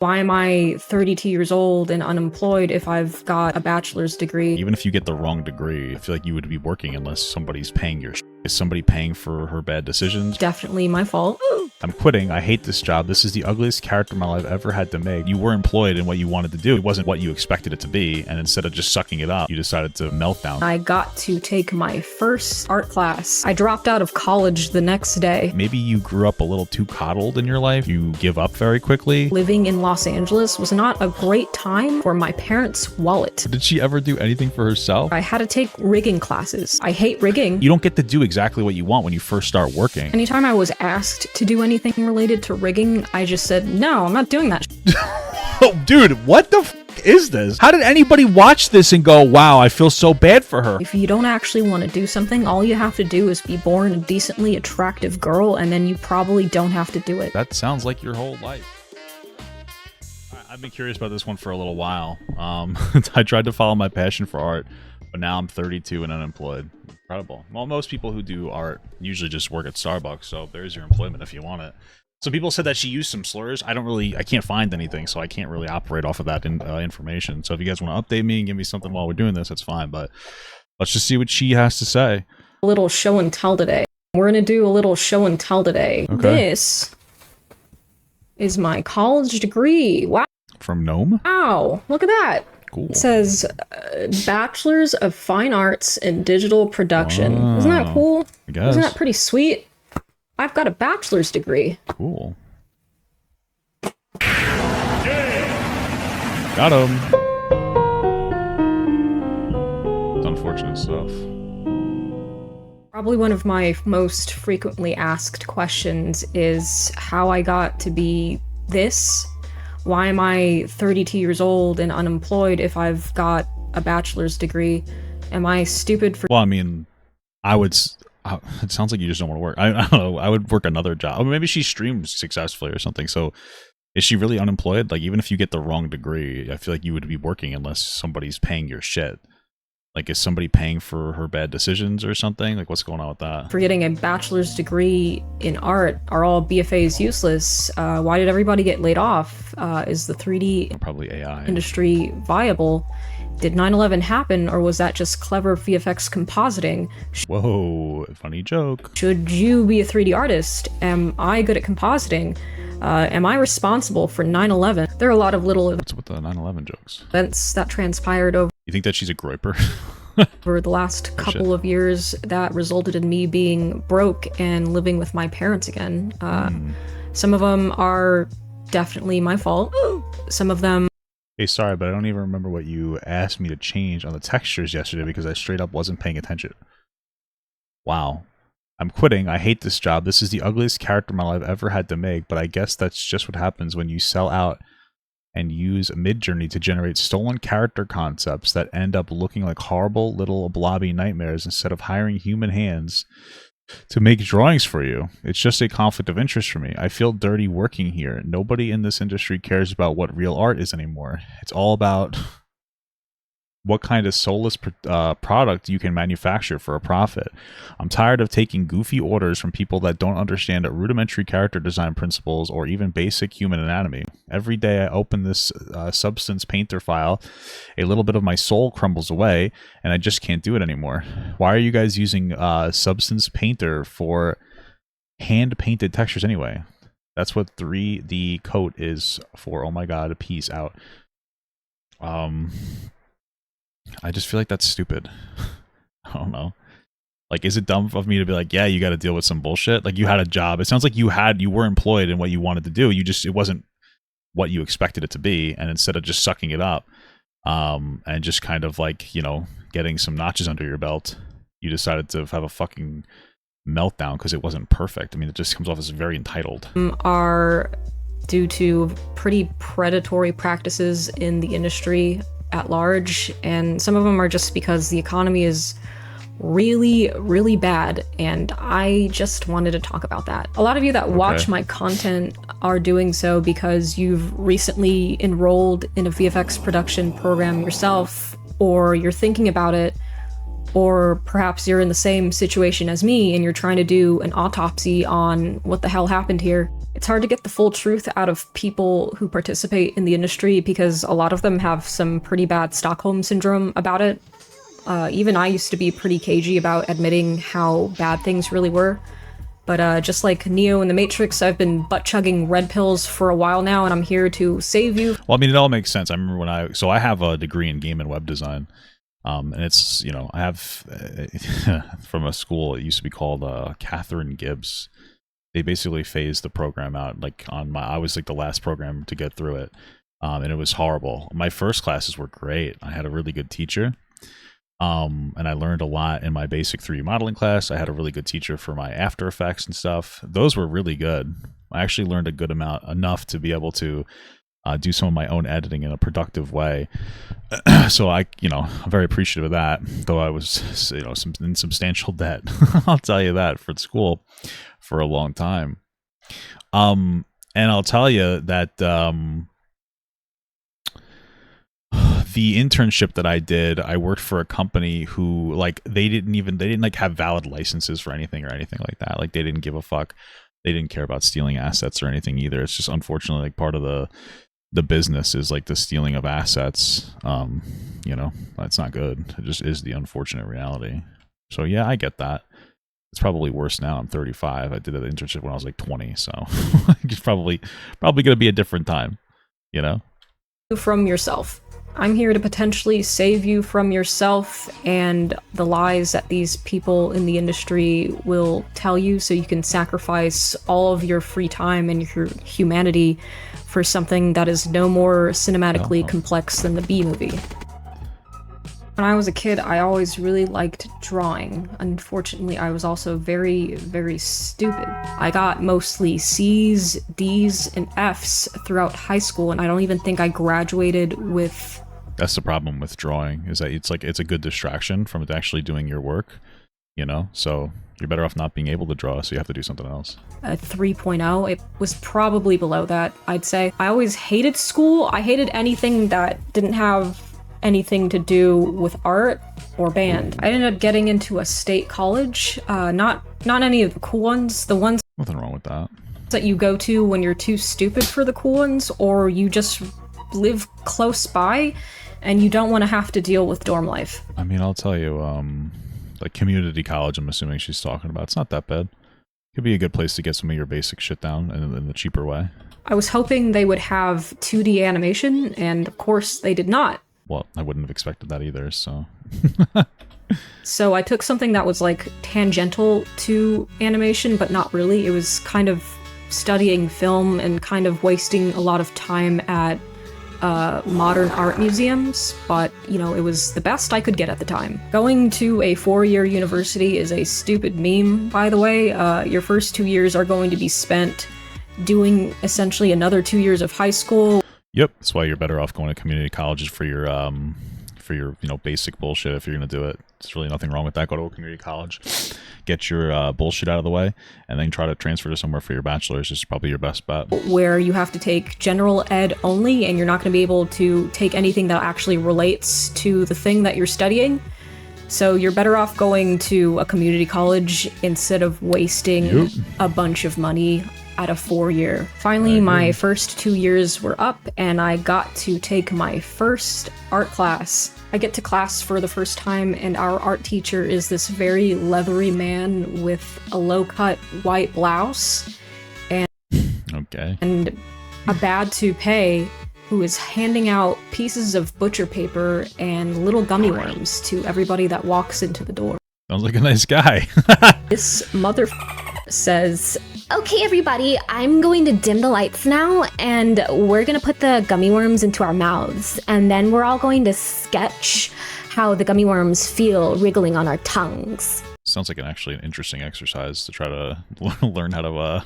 Why am I 32 years old and unemployed if I've got a bachelor's degree? Even if you get the wrong degree, I feel like you would be working unless somebody's paying your shit. Is somebody paying for her bad decisions? Definitely my fault. I'm quitting. I hate this job. This is the ugliest character my life ever had to make. You were employed in what you wanted to do. It wasn't what you expected it to be. And instead of just sucking it up, you decided to melt down. I got to take my first art class. I dropped out of college the next day. Maybe you grew up a little too coddled in your life. You give up very quickly. Living in Los Angeles was not a great time for my parents' wallet. Did she ever do anything for herself? I had to take rigging classes. I hate rigging. You don't get to do exactly what you want when you first start working. Anytime I was asked to do anything related to rigging, I just said, no, I'm not doing that. Oh, dude, what the f is this? How did anybody watch this and go, wow, I feel so bad for her? If you don't actually want to do something, all you have to do is be born a decently attractive girl, and then you probably don't have to do it. That sounds like your whole life. I've been curious about this one for a little while. I tried to follow my passion for art, but now I'm 32 and unemployed. Incredible. Well, most people who do art usually just work at Starbucks, so there's your employment if you want it. Some people said that she used some slurs. I can't find anything, so I can't really operate off of that information. So if you guys want to update me and give me something while we're doing this, that's fine, but let's just see what she has to say. A little show and tell today. We're gonna do a little show and tell today. Okay. This is my college degree. Wow. From Gnome? Wow, look at that. Cool. It says Bachelor's of Fine Arts in Digital Production. Wow. Isn't that cool? I guess. Isn't that pretty sweet? I've got a bachelor's degree. Cool. Got him. It's unfortunate stuff. Probably one of my most frequently asked questions is how I got to be this. Why am I 32 years old and unemployed if I've got a bachelor's degree? Am I stupid for— Well, I mean, it sounds like you just don't want to work. I don't know. I would work another job. Or maybe she streams successfully or something. So is she really unemployed? Like, even if you get the wrong degree, I feel like you would be working unless somebody's paying your shit. Like, is somebody paying for her bad decisions or something? Like, what's going on with that? For getting a bachelor's degree in art? Are all BFAs useless? Why did everybody get laid off? Is the 3D Probably AI industry viable? Did 9/11 happen, or was that just clever VFX compositing? Whoa, funny joke. Should you be a 3D artist? Am I good at compositing? Am I responsible for 9/11? There are a lot of little What's with the 9/11 jokes? events that transpired over You think that she's a groiper? the last couple of years that resulted in me being broke and living with my parents again. Some of them are definitely my fault. Some of them— Hey, sorry, but I don't even remember what you asked me to change on the textures yesterday because I straight up wasn't paying attention. Wow. I'm quitting. I hate this job. This is the ugliest character my life ever had to make, but I guess that's just what happens when you sell out and use Midjourney to generate stolen character concepts that end up looking like horrible little blobby nightmares instead of hiring human hands to make drawings for you. It's just a conflict of interest for me. I feel dirty working here. Nobody in this industry cares about what real art is anymore. It's all about what kind of soulless product you can manufacture for a profit. I'm tired of taking goofy orders from people that don't understand rudimentary character design principles or even basic human anatomy. Every day I open this Substance Painter file, a little bit of my soul crumbles away, and I just can't do it anymore. Why are you guys using Substance Painter for hand-painted textures anyway? That's what 3D coat is for. Oh my god, peace out. I just feel like that's stupid. I don't know. Like, is it dumb of me to be like, yeah, you got to deal with some bullshit? Like, you had a job. It sounds like you were employed in what you wanted to do. It wasn't what you expected it to be. And instead of just sucking it up, and just kind of like, you know, getting some notches under your belt, you decided to have a fucking meltdown because it wasn't perfect. I mean, it just comes off as very entitled. Are due to pretty predatory practices in the industry at large, and some of them are just because the economy is really, really bad, and I just wanted to talk about that. A lot of you that watch my content are doing so because you've recently enrolled in a VFX production program yourself, or you're thinking about it, or perhaps you're in the same situation as me and you're trying to do an autopsy on what the hell happened here. It's hard to get the full truth out of people who participate in the industry because a lot of them have some pretty bad Stockholm syndrome about it. Even I used to be pretty cagey about admitting how bad things really were. But just like Neo in the Matrix, I've been butt-chugging red pills for a while now, and I'm here to save you. Well, I mean, it all makes sense. I remember when I have a degree in game and web design. And it's, you know, I have from a school, it used to be called Catherine Gibbs. They basically phased the program out. Like I was like the last program to get through it. And it was horrible. My first classes were great. I had a really good teacher. And I learned a lot in my basic 3D modeling class. I had a really good teacher for my After Effects and stuff. Those were really good. I actually learned a good amount, enough to be able to do some of my own editing in a productive way. So I'm very appreciative of that, though I was, in substantial debt. I'll tell you that, for school for a long time. And I'll tell you that the internship that I did, I worked for a company who, like, they didn't like have valid licenses for anything or anything like that. Like, they didn't give a fuck. They didn't care about stealing assets or anything either. It's just, unfortunately, like, part of the business is like the stealing of assets. That's not good. It just is the unfortunate reality. So yeah, I get that. It's probably worse now. I'm 35. I did an internship when I was like 20, so it's probably going to be a different time, you know? From yourself. I'm here to potentially save you from yourself and the lies that these people in the industry will tell you, so you can sacrifice all of your free time and your humanity for something that is no more cinematically complex than the B-movie. When I was a kid, I always really liked drawing. Unfortunately, I was also very, very stupid. I got mostly C's, D's, and F's throughout high school, and I don't even think I graduated with... That's the problem with drawing, is that it's a good distraction from actually doing your work, you know? So you're better off not being able to draw, so you have to do something else. A 3.0, it was probably below that, I'd say. I always hated school. I hated anything that didn't have anything to do with art or band. I ended up getting into a state college, not any of the cool ones, the ones Nothing wrong with that. that you go to when you're too stupid for the cool ones, or you just live close by and you don't want to have to deal with dorm life. I mean, I'll tell you, like community college, I'm assuming she's talking about, it's not that bad. Could be a good place to get some of your basic shit down in the cheaper way. I was hoping they would have 2D animation, and of course they did not. Well, I wouldn't have expected that either, so... So I took something that was like tangential to animation, but not really. It was kind of studying film and kind of wasting a lot of time at modern art museums, but, you know, it was the best I could get at the time. Going to a 4-year university is a stupid meme, by the way. Your first 2 years are going to be spent doing essentially another 2 years of high school. Yep, that's why you're better off going to community colleges for your basic bullshit if you're gonna do it. There's really nothing wrong with that. Go to a community college, get your bullshit out of the way, and then try to transfer to somewhere for your bachelor's is probably your best bet. Where you have to take general ed only, and you're not going to be able to take anything that actually relates to the thing that you're studying. So you're better off going to a community college instead of wasting a bunch of money at a 4-year. Finally, my first 2 years were up, and I got to take my first art class. I get to class for the first time, and our art teacher is this very leathery man with a low-cut white blouse and a bad toupee, who is handing out pieces of butcher paper and little gummy worms to everybody that walks into the door. Sounds like a nice guy. This says, "Okay, everybody, I'm going to dim the lights now, and we're gonna put the gummy worms into our mouths, and then we're all going to sketch how the gummy worms feel wriggling on our tongues." Sounds like an interesting exercise to try to learn how to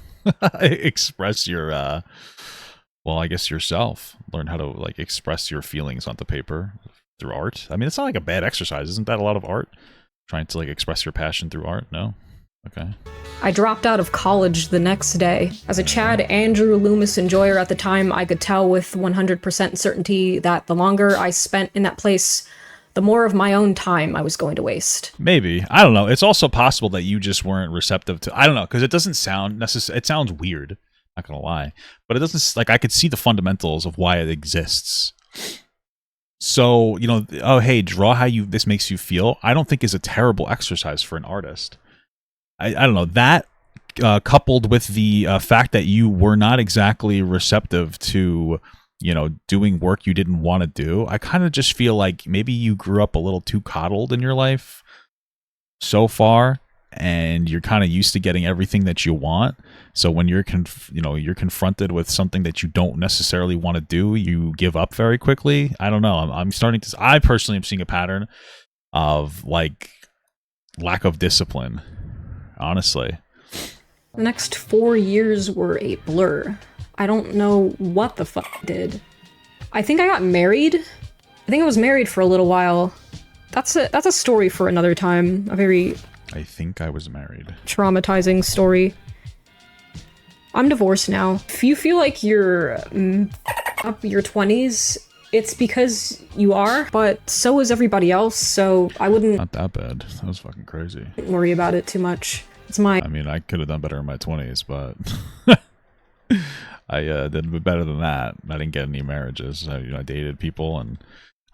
express your, I guess yourself. Learn how to, like, express your feelings onto paper through art. I mean, it's not like a bad exercise. Isn't that a lot of art? Trying to, like, express your passion through art? No? Okay. I dropped out of college the next day. As a Chad Andrew Loomis enjoyer at the time, I could tell with 100% certainty that the longer I spent in that place, the more of my own time I was going to waste. Maybe. I don't know. It's also possible that you just weren't receptive to... I don't know, because it doesn't sound necessary. It sounds weird Not gonna lie, but it doesn't like I could see the fundamentals of why it exists. So, you know, oh hey, draw how this makes you feel. I don't think is a terrible exercise for an artist. I don't know that coupled with the fact that you were not exactly receptive to, you know, doing work you didn't want to do. I kind of just feel like maybe you grew up a little too coddled in your life so far, and you're kind of used to getting everything that you want. So when you're you're confronted with something that you don't necessarily want to do, you give up very quickly. I don't know. I'm starting to. I personally am seeing a pattern of like lack of discipline. Honestly, The next 4 years were a blur. I don't know what the fuck I did. I think I got married. I think I was married for a little while. That's a story for another time. A very I think I was married. traumatizing story. I'm divorced now. If you feel like you're up your 20s, it's because you are, but so is everybody else, so I wouldn't Not that bad. That was fucking crazy. worry about it too much. It's my I mean, I could have done better in my 20s, but I did better than that. I didn't get any marriages. I dated people, and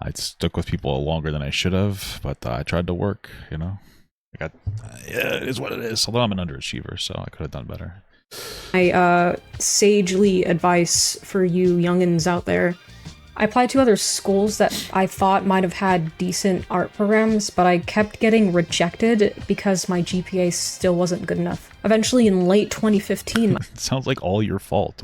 I stuck with people longer than I should have, but I tried to work, you know. Yeah, it is what it is. Although I'm an underachiever, so I could have done better. my sagely advice for you youngins out there. I applied to other schools that I thought might have had decent art programs, but I kept getting rejected because my GPA still wasn't good enough. Eventually, in late 2015, It sounds like all your fault.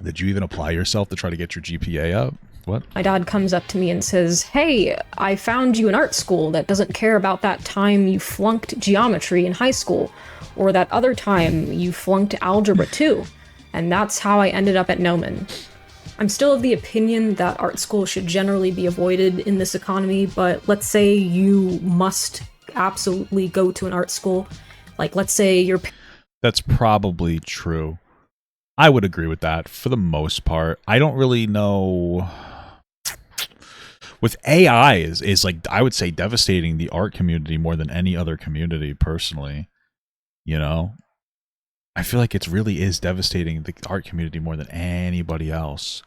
Did you even apply yourself to try to get your GPA up? What? my dad comes up to me and says, "Hey, I found you an art school that doesn't care about that time you flunked geometry in high school, or that other time you flunked algebra 2. And that's how I ended up at Noman. I'm still of the opinion that art school should generally be avoided in this economy, but let's say you must absolutely go to an art school. Like, let's say your That's probably true. I would agree with that for the most part. I don't really know. With AI is like, I would say, devastating the art community more than any other community personally. You know? I feel like it really is devastating the art community more than anybody else.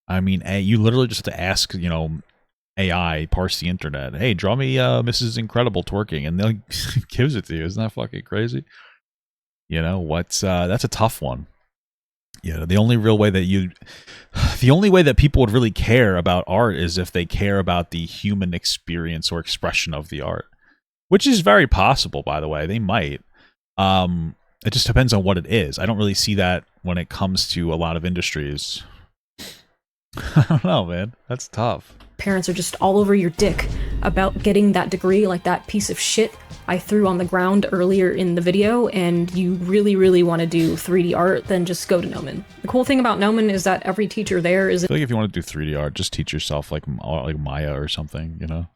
I mean, you literally just have to ask, you know, AI, parse the internet. Hey, draw me Mrs. Incredible twerking, and they'll gives it to you. Isn't that fucking crazy? You know, that's a tough one. You know, the only way that people would really care about art is if they care about the human experience or expression of the art, which is very possible, by the way. They might. It just depends on what it is. I don't really see that when it comes to a lot of industries. I don't know, man. That's tough. parents are just all over your dick about getting that degree, like that piece of shit I threw on the ground earlier in the video, and you really, really want to do 3D art, then just go to Noman. The cool thing about Noman is that every teacher there is I feel like if you want to do 3D art, just teach yourself like Maya or something, you know?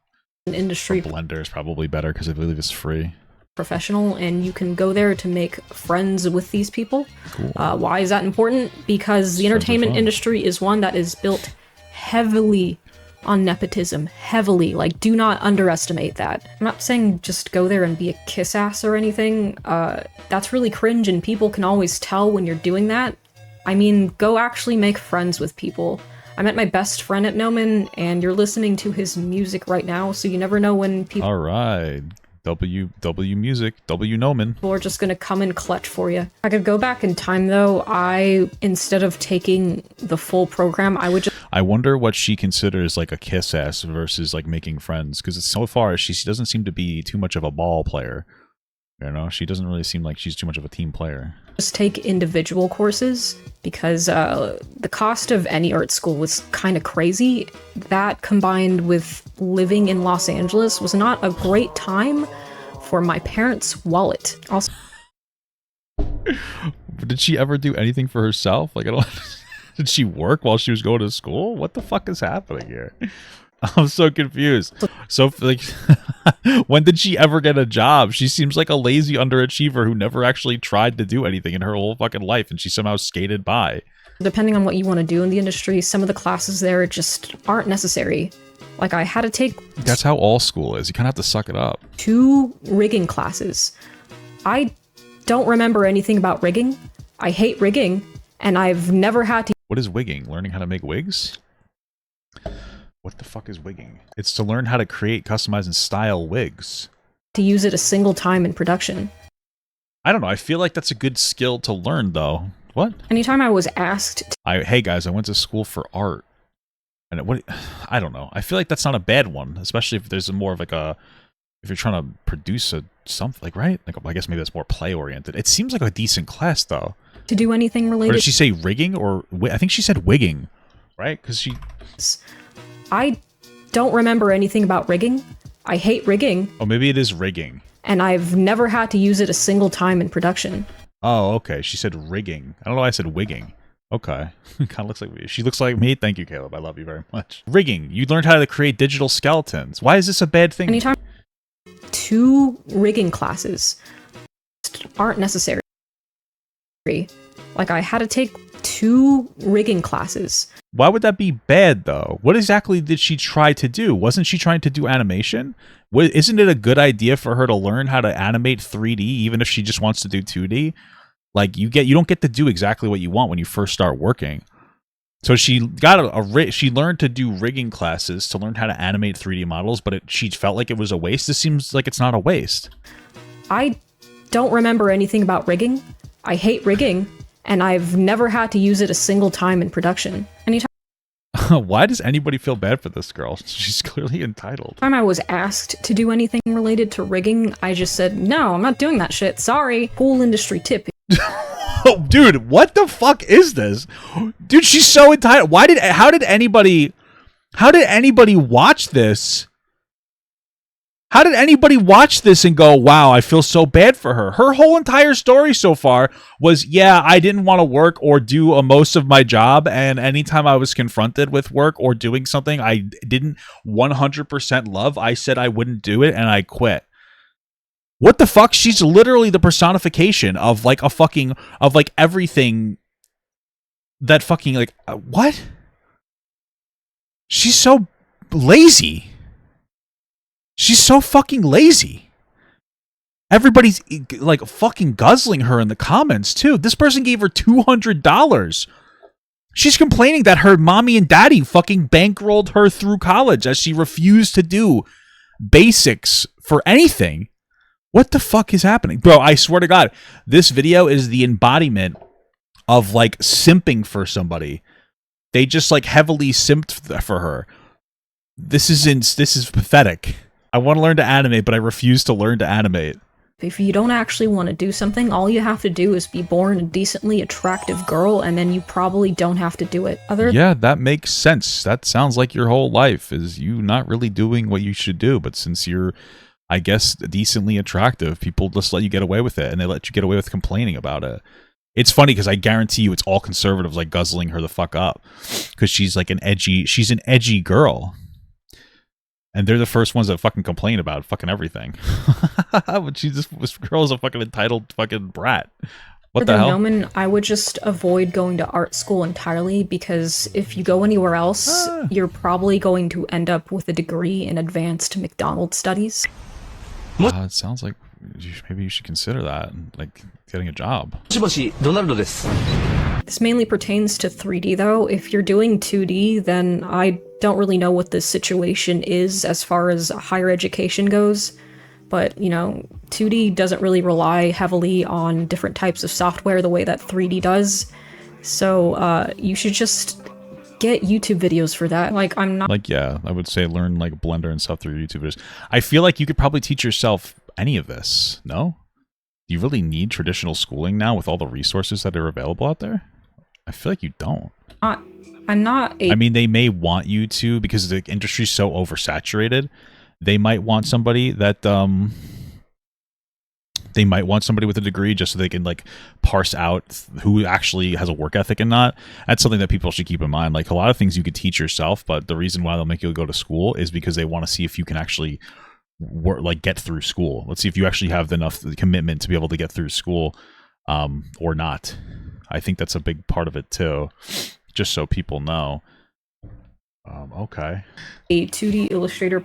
an industry Blender is probably better because I believe it's free. professional, and you can go there to make friends with these people. Cool. Why is that important? Because the entertainment fun. industry is one that is built heavily on nepotism. Heavily. Like, do not underestimate that. I'm not saying just go there and be a kiss ass or anything. That's really cringe, and people can always tell when you're doing that. I mean, go actually make friends with people. I met my best friend at Noman, and you're listening to his music right now, so you never know when people All right. W music, W Noman. are just gonna come and clutch for you. I could go back in time though. Instead of taking the full program, I would just I wonder what she considers like a kiss ass versus like making friends, because so far she doesn't seem to be too much of a ball player. You know, she doesn't really seem like she's too much of a team player. just take individual courses, because the cost of any art school was kind of crazy. That combined with living in Los Angeles was not a great time for my parents' wallet. Also, Did she ever do anything for herself? Like, I don't. Did she work while she was going to school? What the fuck is happening here? I'm so confused. So, like, when did she ever get a job? She seems like a lazy underachiever who never actually tried to do anything in her whole fucking life, and she somehow skated by. depending on what you want to do in the industry, some of the classes there just aren't necessary. Like, I had to take That's how all school is. You kind of have to suck it up. 2 rigging classes. I don't remember anything about rigging. I hate rigging, and I've never had to What is wigging? Learning how to make wigs? What the fuck is wigging? It's to learn how to create, customize, and style wigs. use it a single time in production. I don't know. I feel like that's a good skill to learn, though. What? Anytime I was asked Hey guys, I went to school for art. And I don't know. I feel like that's not a bad one, especially if there's more of like if you're trying to produce something, like, right? Like, I guess maybe that's more play oriented. It seems like a decent class, though. to do anything Or related, did she say rigging or I think she said wigging, right? Because she. I don't remember anything about rigging. I hate rigging, Oh, maybe it is rigging. and I've never had to use it a single time in production. Oh, okay. She said rigging. I don't know why I said wigging. Okay. Kind of looks like me. She looks like me. Thank you, Caleb. I love you very much. Rigging. You learned how to create digital skeletons. Why is this a bad thing? Anytime 2 rigging classes aren't necessary. Like, I had to take 2 rigging classes. Why would that be bad, though? What exactly did she try to do? Wasn't she trying to do animation? Isn't it a good idea for her to learn how to animate 3D, even if she just wants to do 2D? Like, you don't get to do exactly what you want when you first start working. So she got she learned to do rigging classes to learn how to animate 3D models, but she felt like it was a waste. This seems like it's not a waste. I don't remember anything about rigging. I hate rigging, and I've never had to use it a single time in production. Anytime Why does anybody feel bad for this girl? She's clearly entitled. I was asked to do anything related to rigging, I just said, no, I'm not doing that shit. Sorry. Whole industry tip. Oh, dude, what the fuck is this? Dude, she's so entitled. How did anybody watch this? How did anybody watch this and go, wow, I feel so bad for her? Her whole entire story so far was, yeah, I didn't want to work or do most of my job, and anytime I was confronted with work or doing something I didn't 100% love, I said I wouldn't do it, and I quit. What the fuck? She's literally the personification of like everything that fucking what? She's so lazy. She's so fucking lazy. Everybody's like fucking guzzling her in the comments too. This person gave her $200. She's complaining that her mommy and daddy fucking bankrolled her through college as she refused to do basics for anything. What the fuck is happening? Bro, I swear to God, this video is the embodiment of like simping for somebody. They just like heavily simped for her. This is pathetic. I want to learn to animate, but I refuse to learn to animate. If you don't actually want to do something, all you have to do is be born a decently attractive girl, and then you probably don't have to do it. Yeah, that makes sense. That sounds like your whole life is you not really doing what you should do, but since you're, I guess, decently attractive, people just let you get away with it, and they let you get away with complaining about it. It's funny because I guarantee you it's all conservatives like guzzling her the fuck up because she's an edgy girl. And they're the first ones that fucking complain about fucking everything. But this girl is a fucking entitled fucking brat. What the hell? Moment, I would just avoid going to art school entirely, because if you go anywhere else, you're probably going to end up with a degree in advanced McDonald's studies. It sounds like maybe you should consider that, like getting a job. This mainly pertains to 3D though. If you're doing 2D, then I don't really know what the situation is as far as higher education goes. But, 2D doesn't really rely heavily on different types of software the way that 3D does. So you should just get YouTube videos for that. Yeah, I would say learn like Blender and stuff through YouTube videos. I feel like you could probably teach yourself any of this, no? Do you really need traditional schooling now with all the resources that are available out there? I feel like you don't. I mean, they may want you to because the industry's so oversaturated. They might want somebody that they might want somebody with a degree just so they can like parse out who actually has a work ethic and not. That's something that people should keep in mind. Like a lot of things you could teach yourself, but the reason why they'll make you go to school is because they want to see if you can actually get through school. Let's see if you actually have enough commitment to be able to get through school or not. I think that's a big part of it too, just so people know. Okay. A 2D Illustrator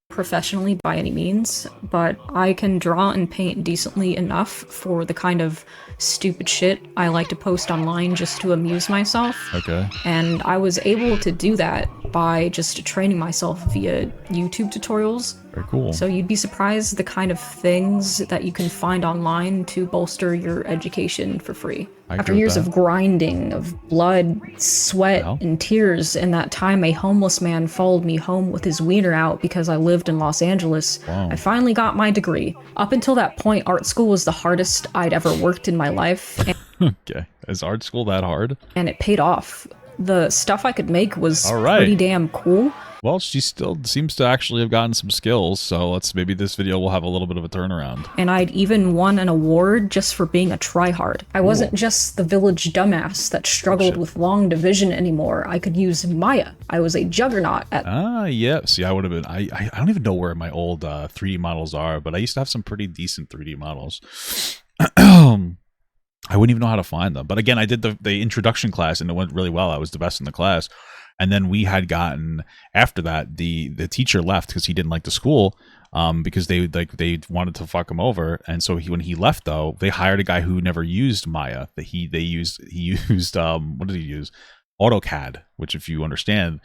professionally by any means, but I can draw and paint decently enough for the kind of stupid shit I like to post online just to amuse myself. Okay. And I was able to do that by just training myself via YouTube tutorials. Very cool. So you'd be surprised the kind of things that you can find online to bolster your education for free. After years of grinding, of blood, sweat, and tears, in that time a homeless man followed me home with his wiener out because I lived in Los Angeles. Wow. I finally got my degree. Up until that point, art school was the hardest I'd ever worked in my life. Okay. Is art school that hard? And it paid off. The stuff I could make was All right. pretty damn cool. Well, she still seems to actually have gotten some skills, so maybe this video will have a little bit of a turnaround. And I'd even won an award just for being a tryhard. I wasn't just the village dumbass that struggled with long division anymore. I could use Maya. I was a juggernaut at— yeah. See, I would have been— I don't even know where my old 3D models are, but I used to have some pretty decent 3D models. I wouldn't even know how to find them. But again, I did the introduction class and it went really well. I was the best in the class. And then we had gotten, after that, the teacher left because he didn't like the school, because they wanted to fuck him over. And so when he left, though, they hired a guy who never used Maya. He used what did he use? AutoCAD, which, if you understand,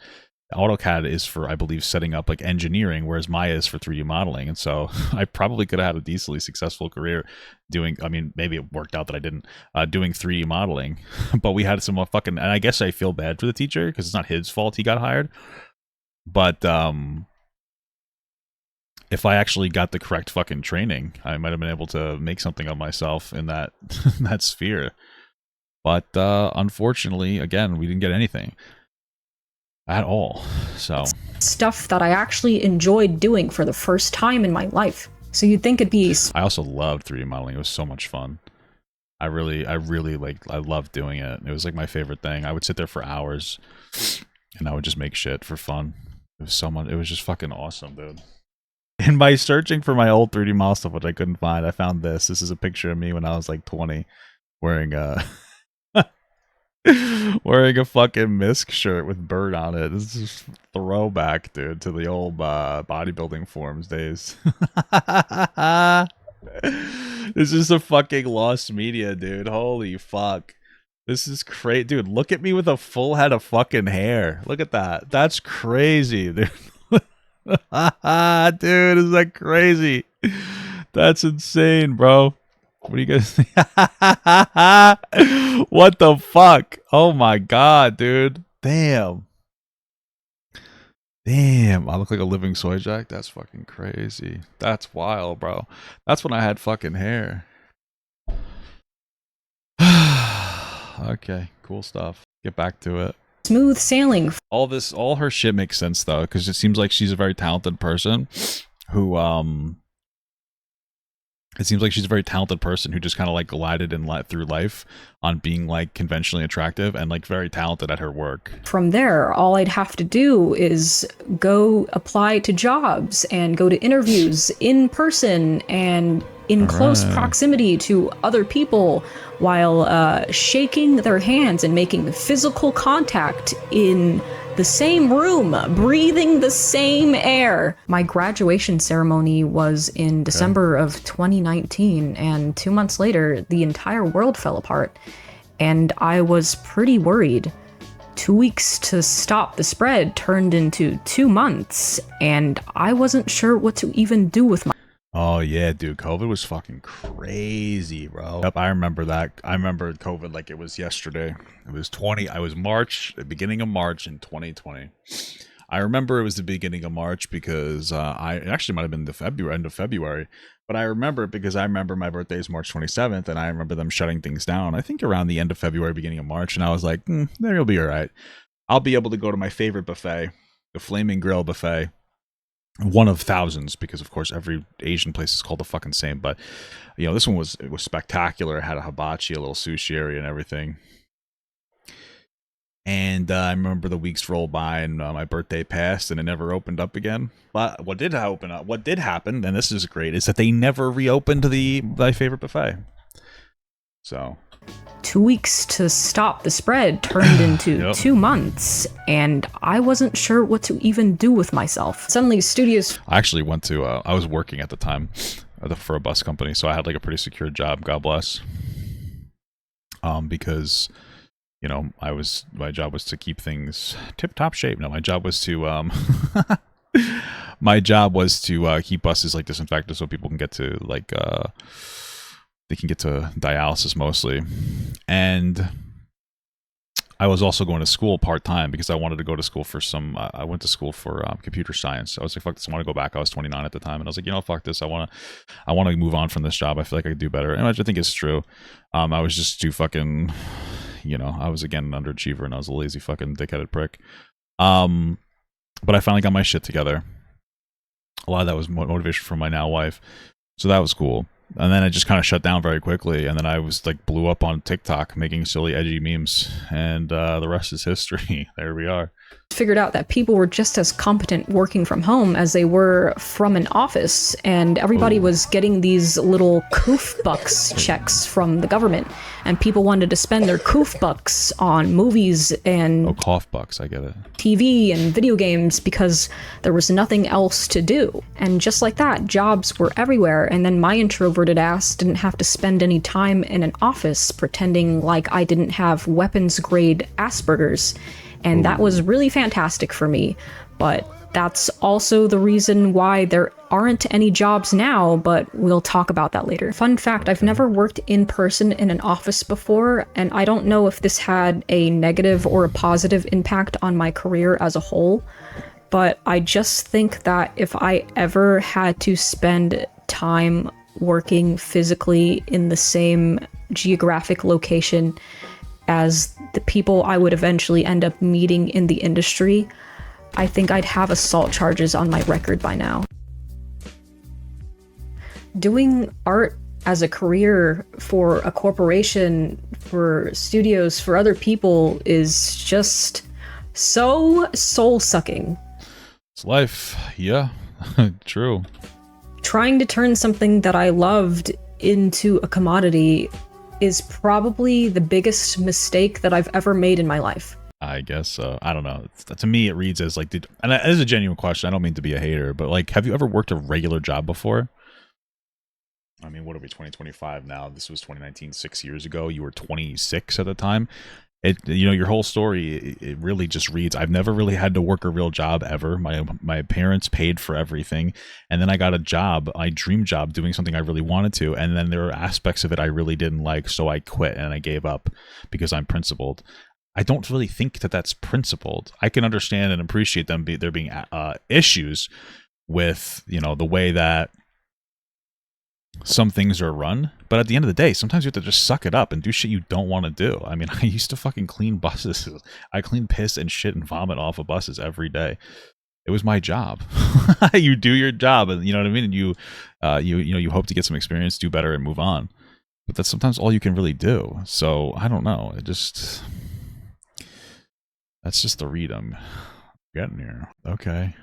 AutoCAD is for, I believe, setting up like engineering, whereas Maya is for 3D modeling. And so I probably could have had a decently successful career doing— I mean, maybe it worked out that I didn't— doing 3D modeling. But we had some fucking— and I guess I feel bad for the teacher because it's not his fault he got hired. But if I actually got the correct fucking training, I might have been able to make something of myself in that that sphere. But unfortunately, again, we didn't get anything at all. So stuff that I actually enjoyed doing for the first time in my life. So you'd think it'd be— I also loved 3D modeling. It was so much fun. I loved doing it. It was like my favorite thing. I would sit there for hours and I would just make shit for fun. It was just fucking awesome, dude. And by searching for my old 3D model stuff, which I couldn't find, I found this. This is a picture of me when I was like 20 wearing a wearing a fucking Misk shirt with bird on it. This is throwback, dude, to the old bodybuilding forums days. This is a fucking lost media, dude. Holy fuck. This is crazy. Dude, look at me with a full head of fucking hair. Look at that. That's crazy, dude. Dude, is that crazy? That's insane, bro. What do you guys think? What the fuck? Oh my god, dude. Damn. Damn. I look like a living soy jack? That's fucking crazy. That's wild, bro. That's when I had fucking hair. Okay, cool stuff. Get back to it. smooth sailing. All her shit makes sense though, because it seems like she's a very talented person who it seems like she's a very talented person who just kind of like glided and through life on being like conventionally attractive and like very talented at her work. From there, all I'd have to do is go apply to jobs and go to interviews in person and in close proximity to other people while shaking their hands and making physical contact in the same room, breathing the same air. My graduation ceremony was in December of 2019, and 2 months later, the entire world fell apart, and I was pretty worried. 2 weeks to stop the spread turned into 2 months, and I wasn't sure what to even do with my— Oh yeah, dude, COVID was fucking crazy, bro. Yep, I remember that. I remember COVID like it was yesterday. It was the beginning of March in 2020. I remember it was the beginning of March because it actually might have been the end of February, but I remember it because I remember my birthday is March 27th, and I remember them shutting things down, I think around the end of February, beginning of March, and I was like, there you'll be all right. I'll be able to go to my favorite buffet, the Flaming Grill buffet. One of thousands, because of course every Asian place is called the fucking same, but you know, this one was spectacular. It had a hibachi, a little sushi area and everything. And I remember the weeks rolled by and my birthday passed and it never opened up again. But what did happen, and this is great, is that they never reopened my favorite buffet. So 2 weeks to stop the spread turned into Yep. 2 months, and I wasn't sure what to even do with myself. Suddenly, studios... I actually went to, I was working at the time for a bus company, so I had like a pretty secure job, God bless. Because, you know, my job was to keep things tip-top shape. No, my job was to, my job was to keep buses like disinfected so people can get to like, they can get to dialysis mostly. And I was also going to school part-time because I wanted to go to school for some, I went to school for computer science. I was like, fuck this, I want to go back. I was 29 at the time. And I was like, you know, fuck this. I want to move on from this job. I feel like I could do better. And I think it's true. I was just too fucking, you know, I was again an underachiever and I was a lazy fucking dickheaded prick. But I finally got my shit together. A lot of that was motivation from my now wife. So that was cool. And then it just kind of shut down very quickly. And then I was like blew up on TikTok making silly, edgy memes. And the rest is history. There we are. Figured out that people were just as competent working from home as they were from an office, and everybody was getting these little coof bucks checks from the government, and people wanted to spend their coof bucks on movies and Oh, cough bucks. I get it. TV and video games because there was nothing else to do. And just like that, jobs were everywhere, and then my introverted ass didn't have to spend any time in an office pretending like I didn't have weapons grade Asperger's. And that was really fantastic for me. But that's also the reason why there aren't any jobs now, but we'll talk about that later. Fun fact, I've never worked in person in an office before, and I don't know if this had a negative or a positive impact on my career as a whole, but I just think that if I ever had to spend time working physically in the same geographic location as the people I would eventually end up meeting in the industry, I think I'd have assault charges on my record by now. Doing art as a career for a corporation, for studios, for other people is just so soul-sucking. It's life. Yeah. True. Trying to turn something that I loved into a commodity is probably the biggest mistake that I've ever made in my life. I guess so. I don't know. To me, it reads as like, and it is a genuine question. I don't mean to be a hater, but like, have you ever worked a regular job before? I mean, what are we, 2025 now? This was 2019, 6 years ago. You were 26 at the time. You know, your whole story, it really just reads, I've never really had to work a real job ever. My parents paid for everything. And then I got a job, my dream job, doing something I really wanted to. And then there were aspects of it I really didn't like. So I quit and I gave up because I'm principled. I don't really think that that's principled. I can understand and appreciate there being issues with, you know, the way that some things are run, but at the end of the day, sometimes you have to just suck it up and do shit you don't want to do. I mean, I used to fucking clean buses. I cleaned piss and shit and vomit off of buses every day. It was my job. You do your job, and you know what I mean. And you hope to get some experience, do better, and move on. But that's sometimes all you can really do. So I don't know. That's just the read I'm getting here. Okay.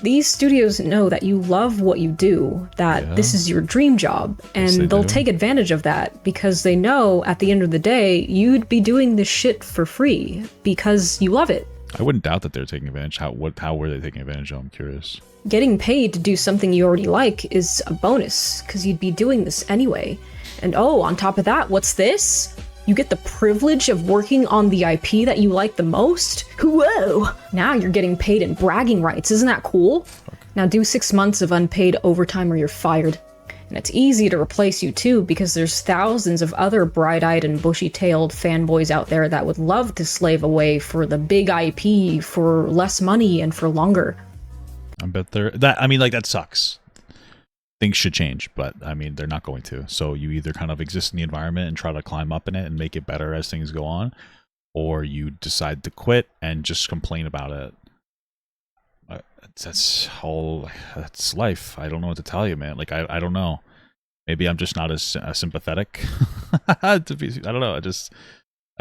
These studios know that you love what you do, that this is your dream job, and Yes, they'll take advantage of that because they know at the end of the day, you'd be doing this shit for free because you love it. I wouldn't doubt that they're taking advantage. How were they taking advantage of? I'm curious. Getting paid to do something you already like is a bonus because you'd be doing this anyway. And oh, on top of that, what's this? You get the privilege of working on the IP that you like the most? Whoa! Now you're getting paid in bragging rights, isn't that cool? Now do 6 months of unpaid overtime or you're fired. And it's easy to replace you too, because there's thousands of other bright-eyed and bushy-tailed fanboys out there that would love to slave away for the big IP for less money and for longer. I bet that sucks. Things should change, but I mean, they're not going to. So you either kind of exist in the environment and try to climb up in it and make it better as things go on, or you decide to quit and just complain about it. That's life. I don't know what to tell you, man. Like, I don't know. Maybe I'm just not as sympathetic. I don't know. It's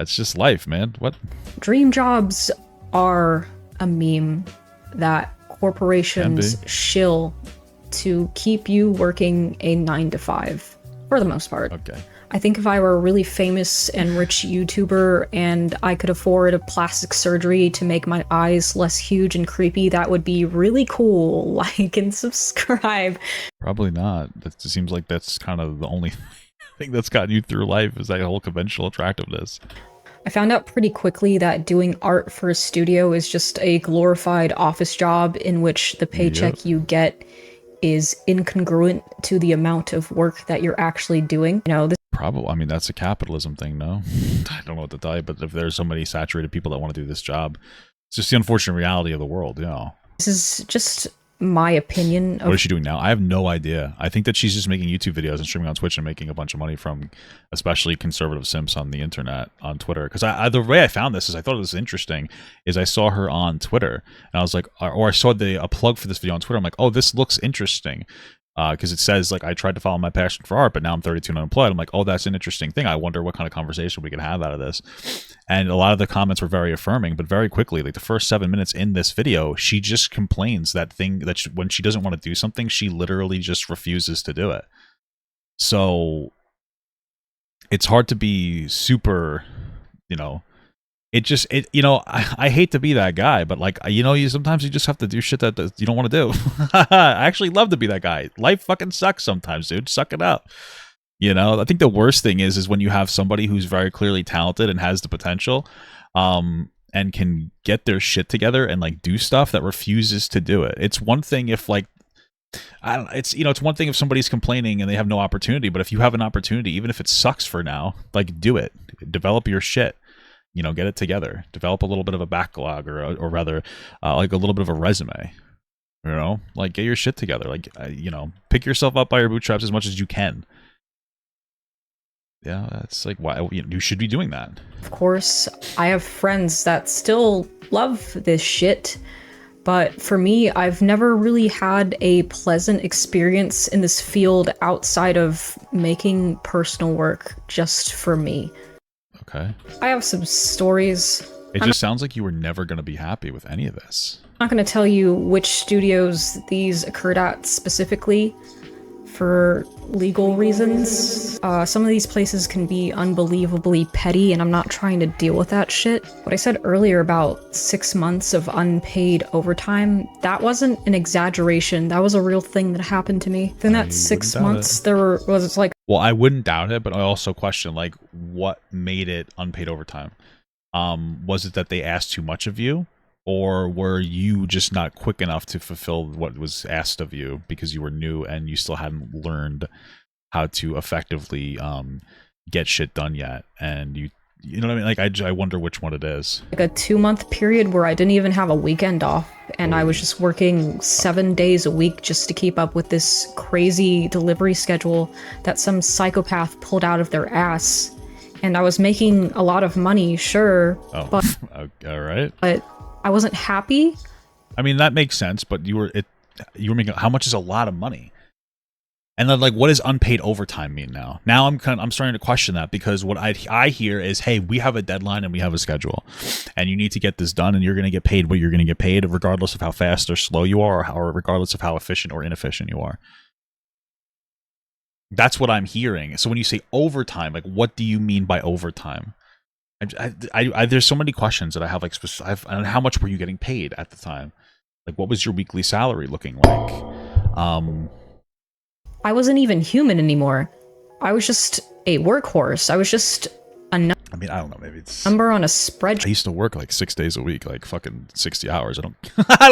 just life, man. What? Dream jobs are a meme that corporations shill to keep you working a 9 to 5 for the most part. Okay. I think if I were a really famous and rich YouTuber and I could afford a plastic surgery to make my eyes less huge and creepy, that would be really cool. Like and subscribe. Probably not. That seems like that's kind of the only thing that's gotten you through life is that whole conventional attractiveness. I found out pretty quickly that doing art for a studio is just a glorified office job in which the paycheck you get is incongruent to the amount of work that you're actually doing. You know, Probably. I mean, that's a capitalism thing, no? I don't know what to tell you, but if there's so many saturated people that want to do this job, it's just the unfortunate reality of the world, you know. This is just my opinion. What is she doing now? I have no idea. I think that she's just making YouTube videos and streaming on Twitch and making a bunch of money from especially conservative simps on the internet, on Twitter. Because the way I found this is I thought it was interesting is I saw her on Twitter and I was like, or I saw a plug for this video on Twitter. I'm like, oh, this looks interesting. Because it says, like, I tried to follow my passion for art, but now I'm 32 and unemployed. I'm like, oh, that's an interesting thing. I wonder what kind of conversation we can have out of this. And a lot of the comments were very affirming, but very quickly, like the first 7 minutes in this video, she just complains that when she doesn't want to do something, she literally just refuses to do it. So it's hard to be super, you know, I hate to be that guy, but like, sometimes you just have to do shit that you don't want to do. I actually love to be that guy. Life fucking sucks sometimes, dude. Suck it up. You know, I think the worst thing is when you have somebody who's very clearly talented and has the potential, and can get their shit together and like do stuff that refuses to do it. It's one thing if like, it's one thing if somebody's complaining and they have no opportunity, but if you have an opportunity, even if it sucks for now, like do it, develop your shit. You know, get it together, develop a little bit of a backlog or rather like a little bit of a resume, you know, like get your shit together. Like, pick yourself up by your bootstraps as much as you can. Yeah, that's like why you should be doing that. Of course, I have friends that still love this shit. But for me, I've never really had a pleasant experience in this field outside of making personal work just for me. Okay. I have some stories. It just sounds like you were never going to be happy with any of this. I'm not going to tell you which studios these occurred at specifically for legal reasons. Some of these places can be unbelievably petty, and I'm not trying to deal with that shit. What I said earlier about 6 months of unpaid overtime, that wasn't an exaggeration. That was a real thing that happened to me. In that 6 months, there was like... Well, I wouldn't doubt it, but I also question, like, what made it unpaid overtime? Was it that they asked too much of you? Or were you just not quick enough to fulfill what was asked of you because you were new and you still hadn't learned how to effectively get shit done yet? And you know what I mean? Like, I wonder which one it is. Like a 2-month period where I didn't even have a weekend off, and I was just working 7 days a week just to keep up with this crazy delivery schedule that some psychopath pulled out of their ass. And I was making a lot of money, sure, but all right. But I wasn't happy. I mean, that makes sense, but you were making, how much is a lot of money? And then, like, what does unpaid overtime mean now? Now I'm starting to question that, because what I hear is, hey, we have a deadline and we have a schedule, and you need to get this done, and you're going to get paid what you're going to get paid, regardless of how fast or slow you are, or regardless of how efficient or inefficient you are. That's what I'm hearing. So when you say overtime, like, what do you mean by overtime? There's so many questions that I have, like, and how much were you getting paid at the time? Like, what was your weekly salary looking like? I wasn't even human anymore. I was just a workhorse. I was just a number. I mean, I don't know, maybe it's number on a spreadsheet. I used to work like 6 days a week, like fucking 60 hours. I don't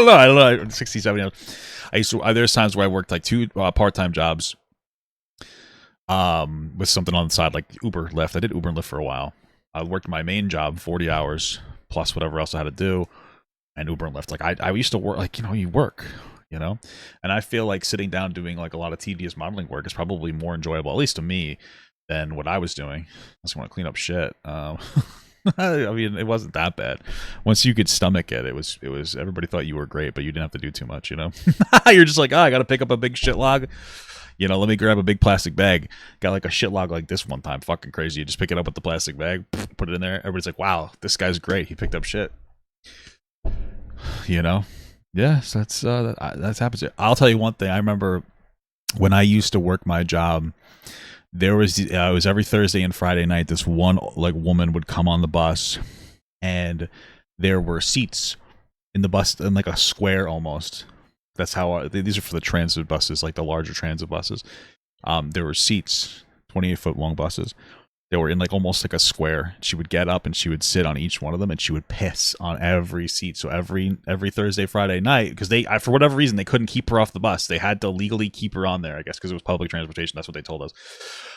know, 60, 70 hours. There's times where I worked like 2 part-time jobs with something on the side, like Uber, Lyft. I did Uber and Lyft for a while. I worked my main job 40 hours plus whatever else I had to do, and Uber and Lyft. Like, I used to work, like, you work, and I feel like sitting down doing like a lot of tedious modeling work is probably more enjoyable, at least to me, than what I was doing. I just want to clean up shit. I mean, it wasn't that bad. Once you could stomach it, it was everybody thought you were great, but you didn't have to do too much, You're just like, I gotta pick up a big shit log. Let me grab a big plastic bag. Got like a shit log like this one time. Fucking crazy. You just pick it up with the plastic bag, put it in there. Everybody's like, wow, this guy's great. He picked up shit. Yes, that's happens. I'll tell you one thing. I remember when I used to work my job There was it was every Thursday and Friday night. This one like woman would come on the bus, and there were seats in the bus in like a square almost. That's how these are for the transit buses, like the larger transit buses. There were seats, 28-foot long buses. They were in like almost like a square. She would get up and she would sit on each one of them, and she would piss on every seat. So every Thursday, Friday night, because for whatever reason they couldn't keep her off the bus. They had to legally keep her on there, I guess, because it was public transportation. That's what they told us.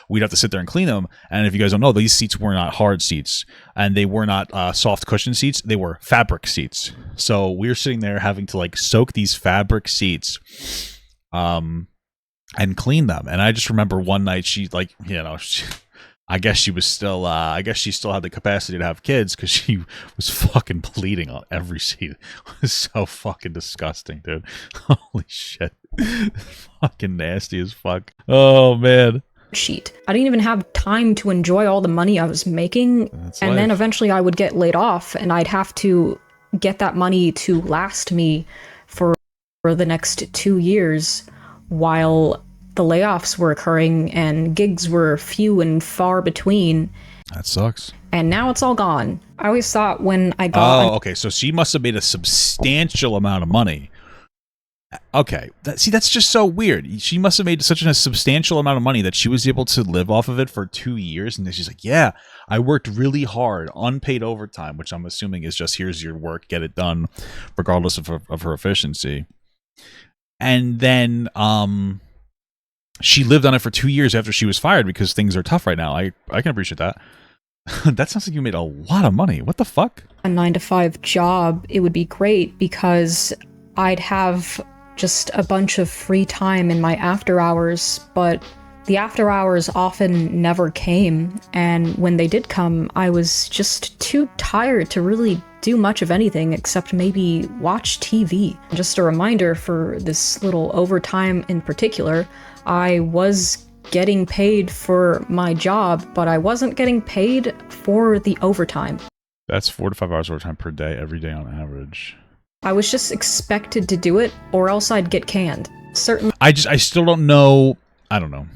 We'd have to sit there and clean them. And if you guys don't know, these seats were not hard seats, and they were not soft cushion seats. They were fabric seats. So we were sitting there having to like soak these fabric seats, and clean them. And I just remember one night she like, I guess she was still, I guess she still had the capacity to have kids, because she was fucking bleeding on every seat. It was so fucking disgusting, dude. Holy shit. Fucking nasty as fuck. Oh, man. Sheet. I didn't even have time to enjoy all the money I was making. And then eventually I would get laid off, and I'd have to get that money to last me for the next 2 years while the layoffs were occurring and gigs were few and far between. That sucks. And now it's all gone. I always thought when I got... Oh, okay. So she must have made a substantial amount of money. Okay. That's just so weird. She must have made such a substantial amount of money that she was able to live off of it for 2 years. And then she's like, yeah, I worked really hard, unpaid overtime, which I'm assuming is just, here's your work, get it done, regardless of her efficiency. And then, she lived on it for 2 years after she was fired because things are tough right now. I can appreciate that. That sounds like you made a lot of money. What the fuck? A 9-to-5 job, it would be great because I'd have just a bunch of free time in my after hours, but the after hours often never came. And when they did come, I was just too tired to really do much of anything except maybe watch TV. Just a reminder for this little overtime in particular, I was getting paid for my job, but I wasn't getting paid for the overtime. That's 4 to 5 hours overtime per day, every day on average. I was just expected to do it, or else I'd get canned. Certainly. I still don't know. I don't know.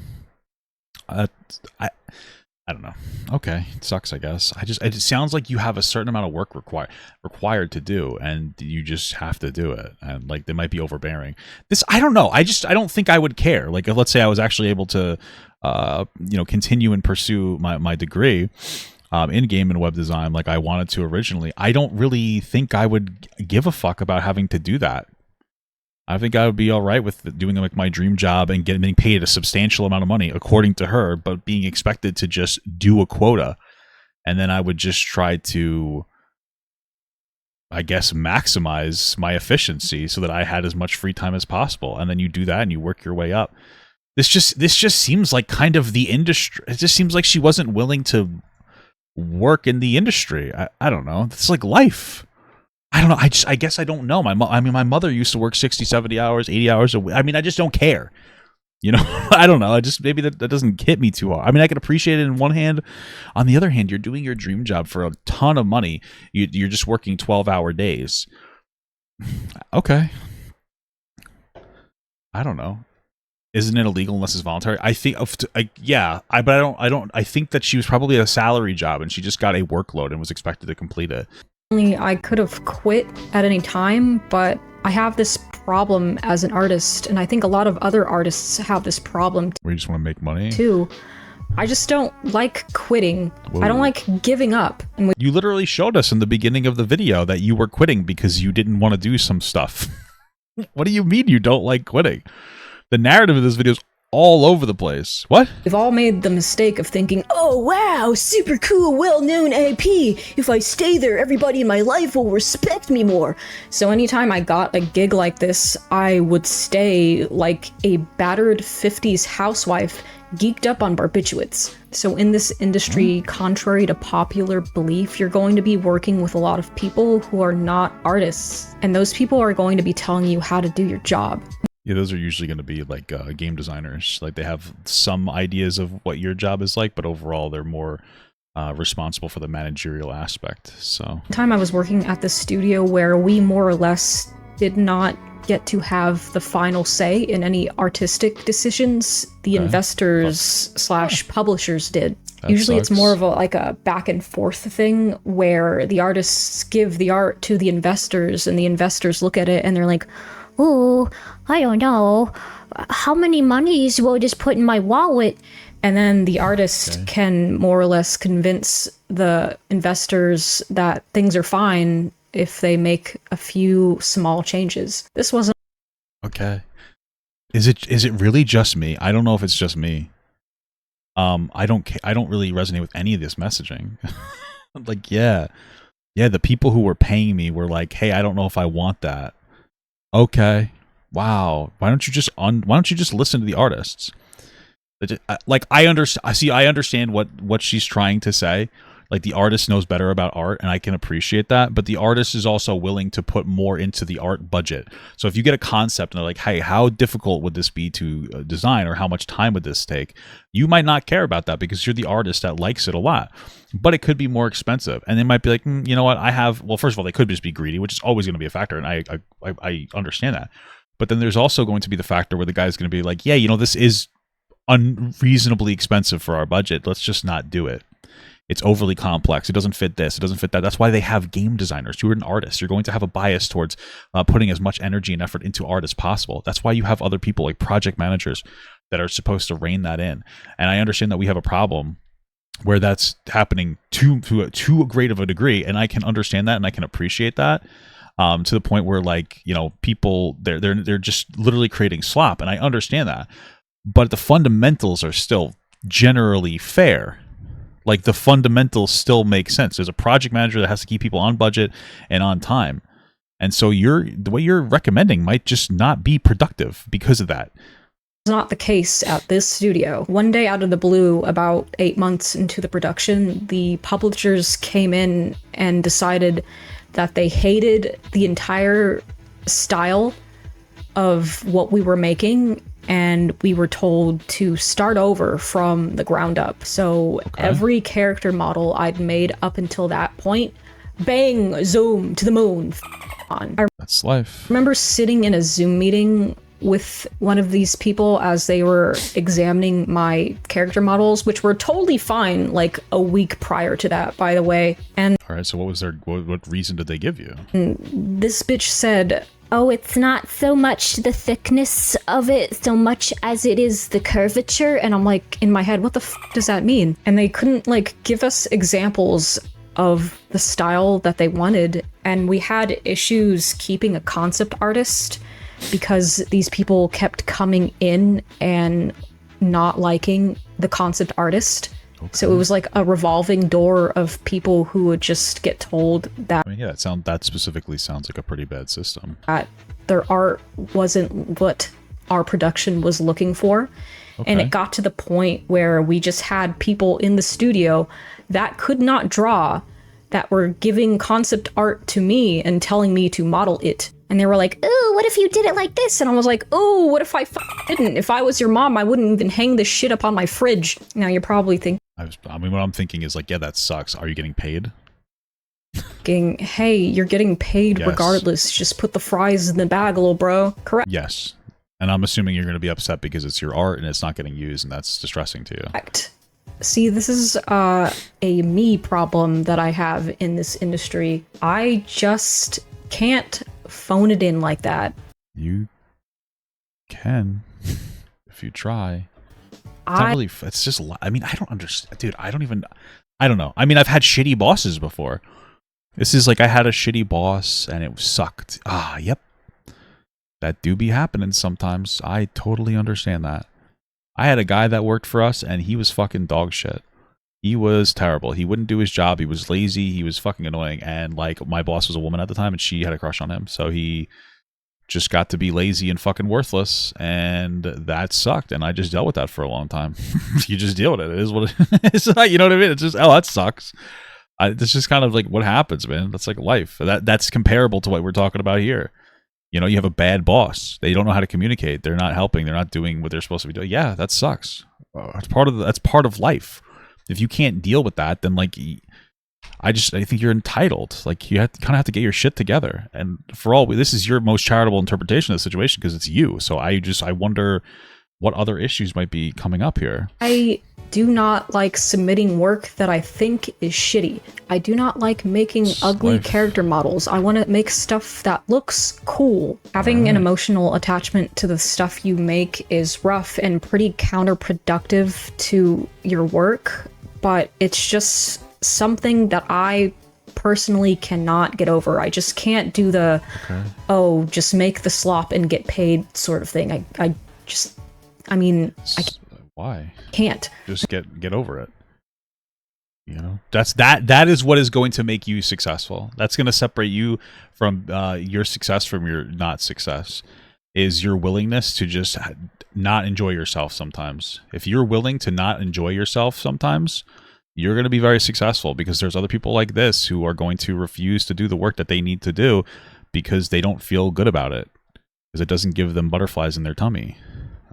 I don't know. Okay, it sucks, I guess. It sounds like you have a certain amount of work required to do, and you just have to do it. And like they might be overbearing. I don't know. I don't think I would care. Like if, let's say I was actually able to, continue and pursue my degree, in game and web design like I wanted to originally. I don't really think I would give a fuck about having to do that. I think I would be all right with doing like my dream job and getting paid a substantial amount of money, according to her, but being expected to just do a quota. And then I would just try to, I guess, maximize my efficiency so that I had as much free time as possible. And then you do that and you work your way up. This just seems like kind of the industry. It just seems like she wasn't willing to work in the industry. I don't know. It's like life. I don't know. I guess I don't know. My mother used to work 60, 70 hours, 80 hours a week. I mean, I just don't care. I don't know. Maybe that doesn't hit me too hard. I mean, I can appreciate it in one hand. On the other hand, you're doing your dream job for a ton of money. You're just working 12-hour days. Okay. I don't know. Isn't it illegal unless it's voluntary? I think, yeah. But I don't. I think that she was probably a salary job and she just got a workload and was expected to complete it. I could have quit at any time, but I have this problem as an artist, and I think a lot of other artists have this problem Where you just want to make money? too. I just don't like quitting. Whoa. I don't like giving up. And you literally showed us in the beginning of the video that you were quitting because you didn't want to do some stuff. What do you mean you don't like quitting? The narrative of this video is all over the place. What? We've all made the mistake of thinking, oh wow, super cool, well-known AP. If I stay there, everybody in my life will respect me more. So anytime I got a gig like this, I would stay like a battered 50s housewife geeked up on barbiturates. So in this industry, contrary to popular belief, you're going to be working with a lot of people who are not artists. And those people are going to be telling you how to do your job. Yeah, those are usually going to be like game designers. Like they have some ideas of what your job is like, but overall they're more responsible for the managerial aspect. So time I was working at the studio where we more or less did not get to have the final say in any artistic decisions. The investors slash publishers did. That Usually sucks. it's more of a back and forth thing where the artists give the art to the investors and the investors look at it and they're like, Ooh, I don't know. How many monies will I just put in my wallet? and then the artist can more or less convince the investors that things are fine if they make a few small changes. This wasn't Okay. Is it really just me? I don't know if it's just me. I don't really resonate with any of this messaging. Like, yeah, the people who were paying me were like, "Hey, I don't know if I want that." Okay. Wow. Why don't you just listen to the artists? Like, I understand what she's trying to say. Like, the artist knows better about art, and I can appreciate that. But the artist is also willing to put more into the art budget. So if you get a concept and they're like, "Hey, how difficult would this be to design, or how much time would this take?" You might not care about that because you're the artist that likes it a lot. But it could be more expensive, and they might be like, "You know what? Well, first of all, they could just be greedy, which is always going to be a factor, and I understand that. But then there's also going to be the factor where the guy's going to be like, "Yeah, this is unreasonably expensive for our budget. Let's just not do it. It's overly complex. It doesn't fit this. It doesn't fit that." That's why they have game designers. You're an artist. You're going to have a bias towards putting as much energy and effort into art as possible. That's why you have other people like project managers that are supposed to rein that in. And I understand that we have a problem where that's happening to great of a degree, and I can understand that and I can appreciate that. To the point where, like, people they're just literally creating slop, and I understand that. But the fundamentals are still generally fair. Like, the fundamentals still make sense. There's a project manager that has to keep people on budget and on time. And so the way you're recommending might just not be productive because of that. not the case at this studio. One day out of the blue, about 8 months into the production, the publishers came in and decided that they hated the entire style of what we were making, and we were told to start over from the ground up. So every character model I'd made up until that point, bang, zoom to the moon, on. That's life. I remember sitting in a Zoom meeting with one of these people as they were examining my character models, which were totally fine like a week prior to that, by the way. And all right, so what reason did they give you? this bitch said, "Oh, it's not so much the thickness of it so much as it is the curvature." and I'm like, in my head, what the does that mean? And they couldn't like give us examples of the style that they wanted, and we had issues keeping a concept artist because these people kept coming in and not liking the concept artist. So it was like a revolving door of people who would just get told that, I mean, yeah, that specifically sounds like a pretty bad system. that their art wasn't what our production was looking for. And it got to the point where we just had people in the studio that could not draw, that were giving concept art to me and telling me to model it. And they were like, "Ooh, what if you did it like this?" and I was like, oh, what if I didn't? If I was your mom, I wouldn't even hang this shit up on my fridge. Now you're probably thinking, I mean, what I'm thinking is like, yeah, that sucks. Are you getting paid? hey, you're getting paid Yes. regardless. Just put the fries in the bag, little bro. Correct. Yes. And I'm assuming you're going to be upset because it's your art and it's not getting used, and that's distressing to you. See, this is a me problem that I have in this industry. I just can't phone it in like that. You can if you try. It's just, I mean, I don't understand, dude. I don't know. I mean, I've had shitty bosses before. This is like, I had a shitty boss and it sucked. Yep. That do be happening sometimes. I totally understand that. I had a guy that worked for us and he was fucking dog shit. He was terrible. He wouldn't do his job. He was lazy. He was fucking annoying. And like, my boss was a woman at the time and she had a crush on him. So he just got to be lazy and fucking worthless, and that sucked. And I just dealt with that for a long time. You just deal with it. It is what it is. You know what I mean? It's just, that sucks. It's just kind of like what happens, man. That's like life. That's comparable to what we're talking about here. You know, you have a bad boss. They don't know how to communicate. They're not helping. They're not doing what they're supposed to be doing. Yeah, that sucks. That's part of life. If you can't deal with that, then like, I think you're entitled. Like, you kind of have to get your shit together. And for all, this is your most charitable interpretation of the situation because it's you. So I wonder what other issues might be coming up here. I do not like submitting work that I think is shitty. I do not like making ugly character models. I want to make stuff that looks cool. Having an emotional attachment to the stuff you make is rough and pretty counterproductive to your work, but it's just something that I personally cannot get over. I just can't do the, just make the slop and get paid sort of thing. Why? Can't. Just get over it. You know, that is what is going to make you successful. That's going to separate you from your success from your not success, is your willingness to just not enjoy yourself sometimes. If you're willing to not enjoy yourself sometimes, you're going to be very successful, because there's other people like this who are going to refuse to do the work that they need to do because they don't feel good about it, because it doesn't give them butterflies in their tummy.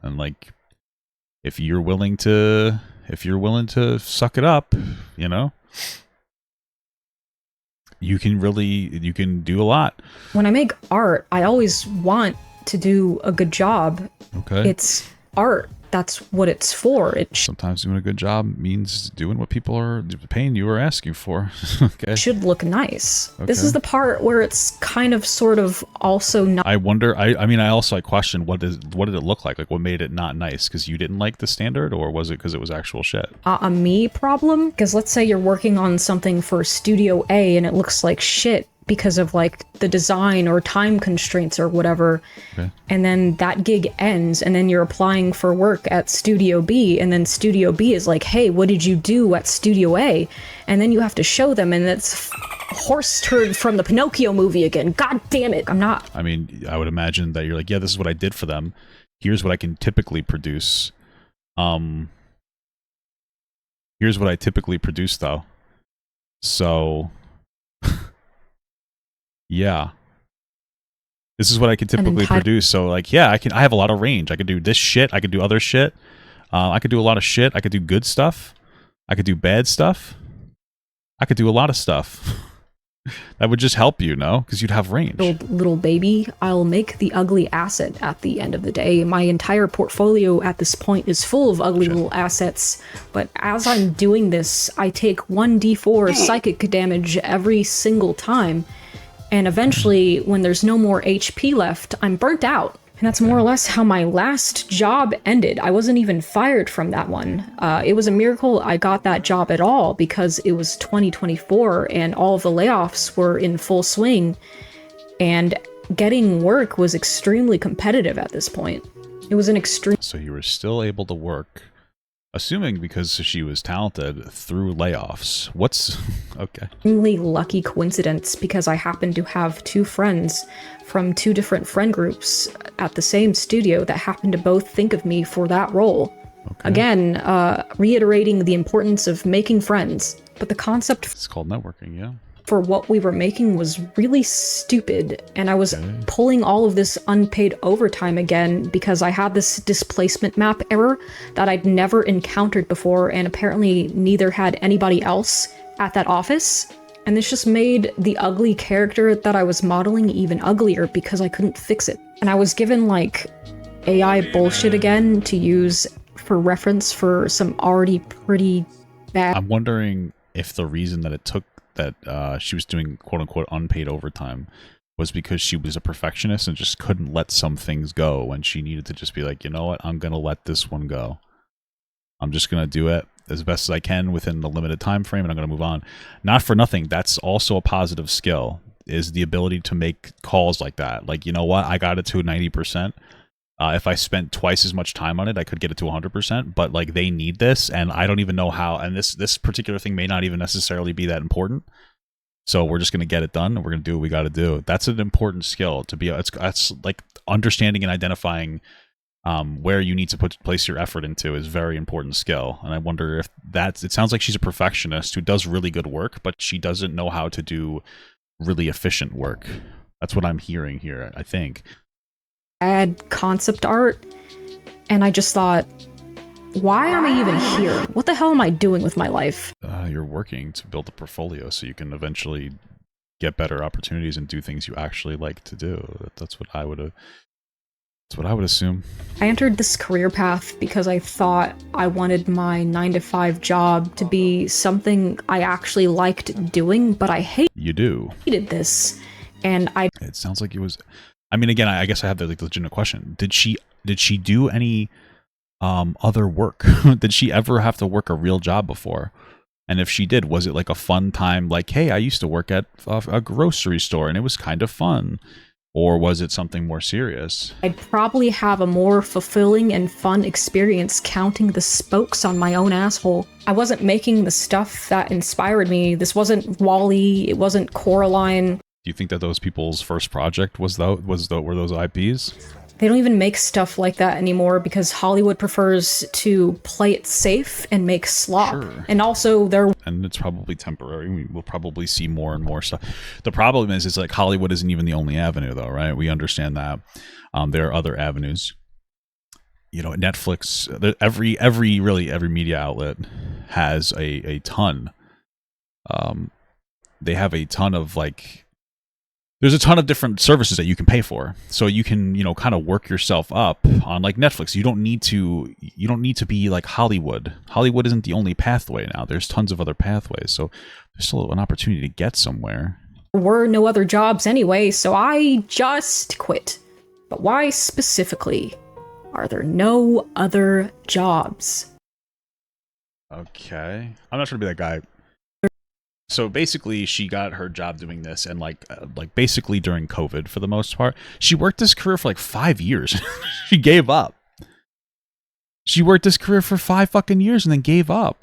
And like, if you're willing to suck it up, you know, you can do a lot. When I make art, I always want to do a good job. Okay. It's art. That's what it's for. Sometimes doing a good job means doing what people are paying you or asking for. Okay. Should look nice. Okay. This is the part where it's kind of sort of also not. I wonder, I question what did it look like? Like, what made it not nice? Because you didn't like the standard, or was it because it was actual shit? A me problem? Because let's say you're working on something for Studio A and it looks like shit because of like the design or time constraints or whatever. Okay. And then that gig ends, and then you're applying for work at Studio B, and then Studio B is like, hey, what did you do at Studio A? And then you have to show them, and it's horse turd from the Pinocchio movie again. God damn it. I mean, I would imagine that you're like, yeah, this is what I did for them. Here's what I can typically produce. Here's what I typically produce, though. So yeah, this is what I can typically produce. So like, yeah, I have a lot of range. I can do this shit. I can do other shit. I could do a lot of shit. I could do good stuff. I could do bad stuff. I could do a lot of stuff. That would just help you, no? Because you'd have range. Little baby, I'll make the ugly asset at the end of the day. My entire portfolio at this point is full of ugly little assets, but as I'm doing this, I take 1d4 psychic damage every single time. And eventually, when there's no more HP left, I'm burnt out. And that's more or less how my last job ended. I wasn't even fired from that one. It was a miracle I got that job at all, because it was 2024 and all of the layoffs were in full swing. And getting work was extremely competitive at this point. It was an extreme... So you were still able to work, assuming because she was talented, through layoffs. What's... okay. Extremely lucky coincidence, because I happen to have two friends from two different friend groups at the same studio that happened to both think of me for that role. Okay. Again, reiterating the importance of making friends. But the concept... It's called networking, yeah. For what we were making was really stupid, and I was pulling all of this unpaid overtime again because I had this displacement map error that I'd never encountered before, and apparently neither had anybody else at that office. And this just made the ugly character that I was modeling even uglier because I couldn't fix it. And I was given like AI bullshit again to use for reference for some already pretty bad... I'm wondering if the reason that it took that she was doing quote-unquote unpaid overtime was because she was a perfectionist and just couldn't let some things go, when she needed to just be like, you know what, I'm gonna let this one go. I'm just gonna do it as best as I can within the limited time frame, and I'm gonna move on. Not for nothing, that's also a positive skill, is the ability to make calls like that. Like, you know what, I got it to 90%. If I spent twice as much time on it, I could get it to 100%, but like, they need this, and I don't even know how, and this particular thing may not even necessarily be that important. So we're just going to get it done, and we're going to do what we got to do. That's an important skill to be, it's like understanding and identifying where you need to place your effort into is a very important skill. And I wonder if it sounds like she's a perfectionist who does really good work, but she doesn't know how to do really efficient work. That's what I'm hearing here, I think. Add concept art, and I just thought, Why am I even here? What the hell am I doing with my life? You're working to build a portfolio so you can eventually get better opportunities and do things you actually like to do. That's what I would assume. I entered this career path because I thought I wanted my 9-to-5 job to be something I actually liked doing, but I You do. hated this. And It sounds like it was. I mean, again, I guess I have the legitimate question. Did she do any other work? Did she ever have to work a real job before? And if she did, was it like a fun time? Like, hey, I used to work at a grocery store and it was kind of fun. Or was it something more serious? I'd probably have a more fulfilling and fun experience counting the spokes on my own asshole. I wasn't making the stuff that inspired me. This wasn't Wall-E, it wasn't Coraline. Do you think that those people's first project were those IPs? They don't even make stuff like that anymore because Hollywood prefers to play it safe and make slop. Sure. And also And it's probably temporary. We'll probably see more and more stuff. The problem is like Hollywood isn't even the only avenue though, right? We understand that. There are other avenues. You know, Netflix, every media outlet has a ton. They have a ton of like, there's a ton of different services that you can pay for. So you can, you know, kind of work yourself up on like Netflix. You don't need to be like Hollywood. Hollywood isn't the only pathway now. There's tons of other pathways. So there's still an opportunity to get somewhere. there were no other jobs anyway, so I just quit. But why specifically are there no other jobs? Okay. I'm not trying to be that guy. So basically, she got her job doing this, and like basically during COVID for the most part, she worked this career for like 5 years. She gave up. She worked this career for 5 fucking years and then gave up.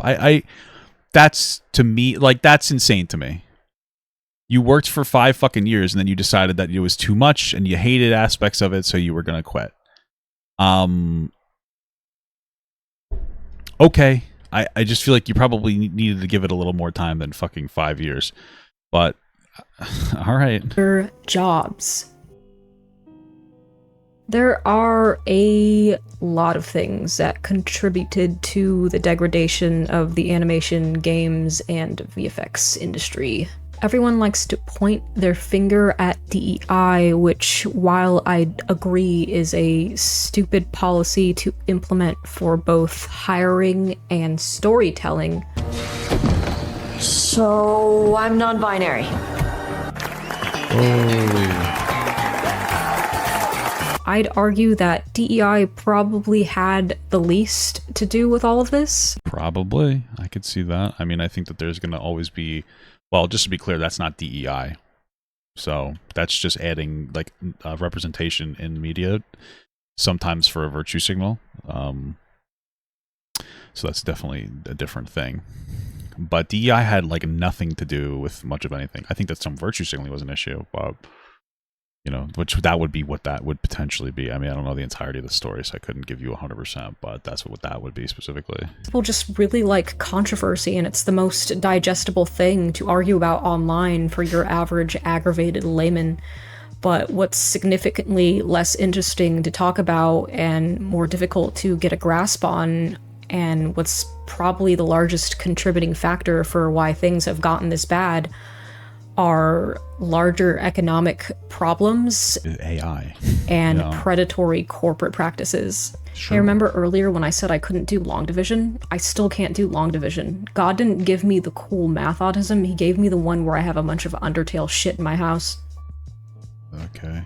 That's to me, like, that's insane to me. You worked for 5 fucking years and then you decided that it was too much and you hated aspects of it, so you were gonna quit. Okay. I just feel like you probably needed to give it a little more time than fucking 5 years. But, all right. Other jobs. There are a lot of things that contributed to the degradation of the animation, games, and VFX industry. Everyone likes to point their finger at DEI, which, while I agree is a stupid policy to implement for both hiring and storytelling. So, I'm non-binary. I'd argue that DEI probably had the least to do with all of this. Probably. I could see that. I mean, I think that there's going to always be... Well, just to be clear, that's not DEI. So that's just adding like representation in media, sometimes for a virtue signal. So that's definitely a different thing. But DEI had like nothing to do with much of anything. I think that some virtue signaling was an issue, but you know, which that would be what that would potentially be. I mean, I don't know the entirety of the story, so I couldn't give you 100%, but that's what that would be specifically. People just really like controversy, and it's the most digestible thing to argue about online for your average aggravated layman. But what's significantly less interesting to talk about and more difficult to get a grasp on, and what's probably the largest contributing factor for why things have gotten this bad, are larger economic problems, AI, and predatory corporate practices. Sure. I remember earlier when I said I couldn't do long division. I still can't do long division. God didn't give me the cool math autism, he gave me the one where I have a bunch of Undertale shit in my house. Okay.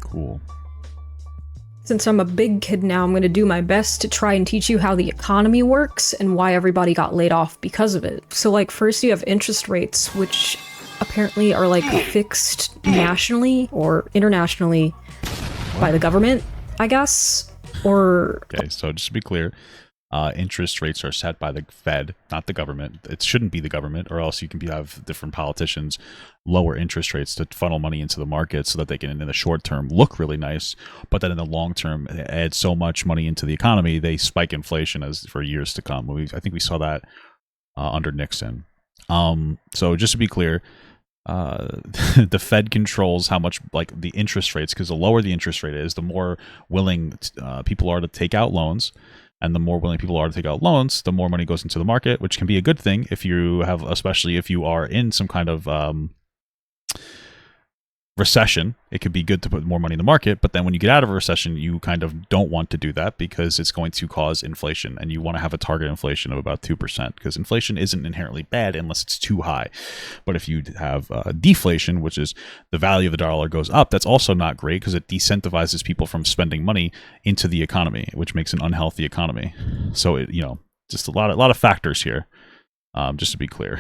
Cool. Since I'm a big kid now, I'm going to do my best to try and teach you how the economy works and why everybody got laid off because of it. So, like, first you have interest rates, which apparently are, like, fixed nationally or internationally by the government, I guess, or... Okay, so just to be clear, interest rates are set by the Fed, not the government. It shouldn't be the government, or else you can have different politicians lower interest rates to funnel money into the market so that they can, in the short term, look really nice, but then in the long term, add so much money into the economy, they spike inflation as for years to come. I think we saw that under Nixon. So just to be clear, the Fed controls how much, like, the interest rates, because the lower the interest rate is, the more willing people are to take out loans. And the more willing people are to take out loans, the more money goes into the market, which can be a good thing if you have, especially if you are in some kind of recession. It could be good to put more money in the market, but then when you get out of a recession, you kind of don't want to do that because it's going to cause inflation, and you want to have a target inflation of about 2%, because inflation isn't inherently bad unless it's too high. But if you have deflation, which is the value of the dollar goes up, that's also not great because it decentivizes people from spending money into the economy, which makes an unhealthy economy. So it, just a lot of factors here, just to be clear.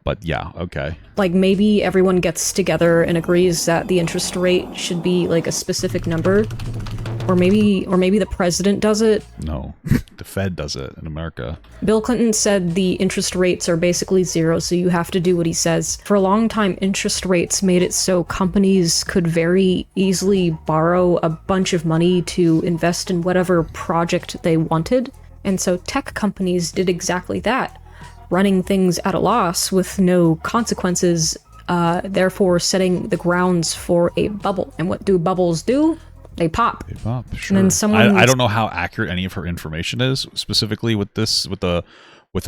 But yeah, okay. Like, maybe everyone gets together and agrees that the interest rate should be like a specific number, or maybe the president does it. No, the Fed does it in America. Bill Clinton said the interest rates are basically zero, so you have to do what he says. For a long time, interest rates made it so companies could very easily borrow a bunch of money to invest in whatever project they wanted. And so tech companies did exactly that, running things at a loss with no consequences, therefore setting the grounds for a bubble. And what do bubbles do? They pop. They pop, sure. And then I don't know how accurate any of her information is, specifically with this, with a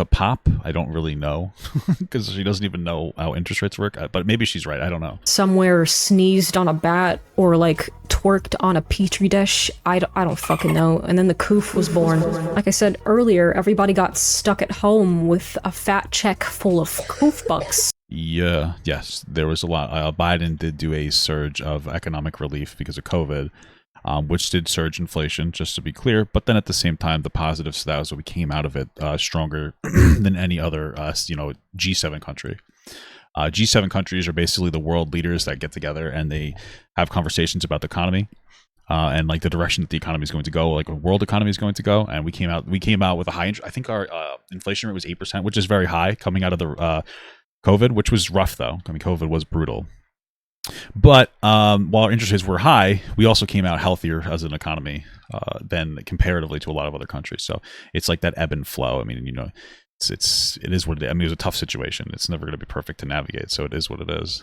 pop. I don't really know, because she doesn't even know how interest rates work, but maybe she's right. I don't know. Somewhere sneezed on a bat or like twerked on a petri dish. I don't fucking know. And then the coof was born. Like I said earlier, everybody got stuck at home with a fat check full of coof bucks. Yeah, yes, there was a lot. Biden did do a surge of economic relief because of COVID, which did surge inflation, just to be clear. But then at the same time, the positives to that was that we came out of it stronger than any other, G7 country. G7 countries are basically the world leaders that get together and they have conversations about the economy and like the direction that the economy is going to go, like a world economy is going to go. And we came out with a high interest. I think our inflation rate was 8%, which is very high coming out of the COVID, which was rough though. I mean, COVID was brutal. But while our interest rates were high, we also came out healthier as an economy than comparatively to a lot of other countries. So it's like that ebb and flow. I mean, it is what it is. I mean, it was a tough situation. It's never going to be perfect to navigate. So it is what it is.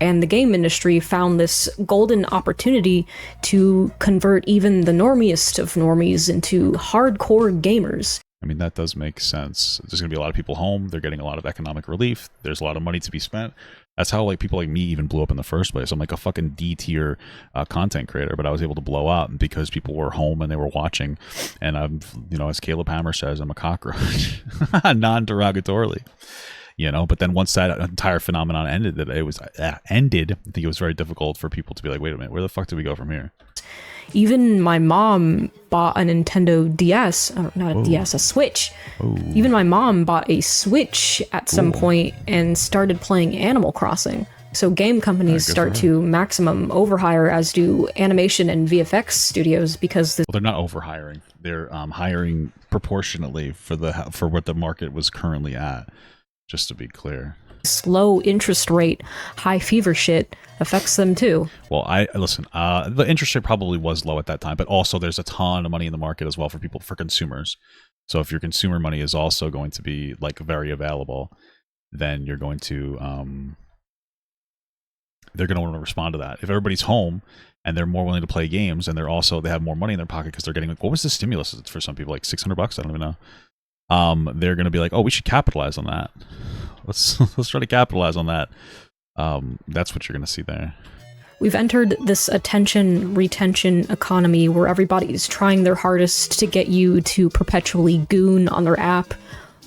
And the game industry found this golden opportunity to convert even the normiest of normies into hardcore gamers. I mean, that does make sense. There's going to be a lot of people home. They're getting a lot of economic relief. There's a lot of money to be spent. That's how like people like me even blew up in the first place. I'm like a fucking D-tier content creator, but I was able to blow up because people were home and they were watching. And I'm, as Caleb Hammer says, I'm a cockroach, non-derogatorily. But then once that entire phenomenon ended, I think it was very difficult for people to be like, wait a minute, where the fuck do we go from here? Even my mom bought a Nintendo DS, or not a DS, a Switch. Ooh. Even my mom bought a Switch at some point and started playing Animal Crossing. So game companies start to maximum overhire, as do animation and VFX studios, because they're not overhiring. They're hiring proportionately for what the market was currently at, just to be clear. Low interest rate, high fever shit affects them too. Well, listen, the interest rate probably was low at that time, but also there's a ton of money in the market as well for consumers. So if your consumer money is also going to be like very available, then you're going to they're going to want to respond to that. If everybody's home and they're more willing to play games and they have more money in their pocket because they're getting, what was the stimulus for some people, like $600? I don't even know. They're going to be like, oh, we should capitalize on that. Let's try to capitalize on that. That's what you're going to see there. We've entered this attention retention economy where everybody's trying their hardest to get you to perpetually goon on their app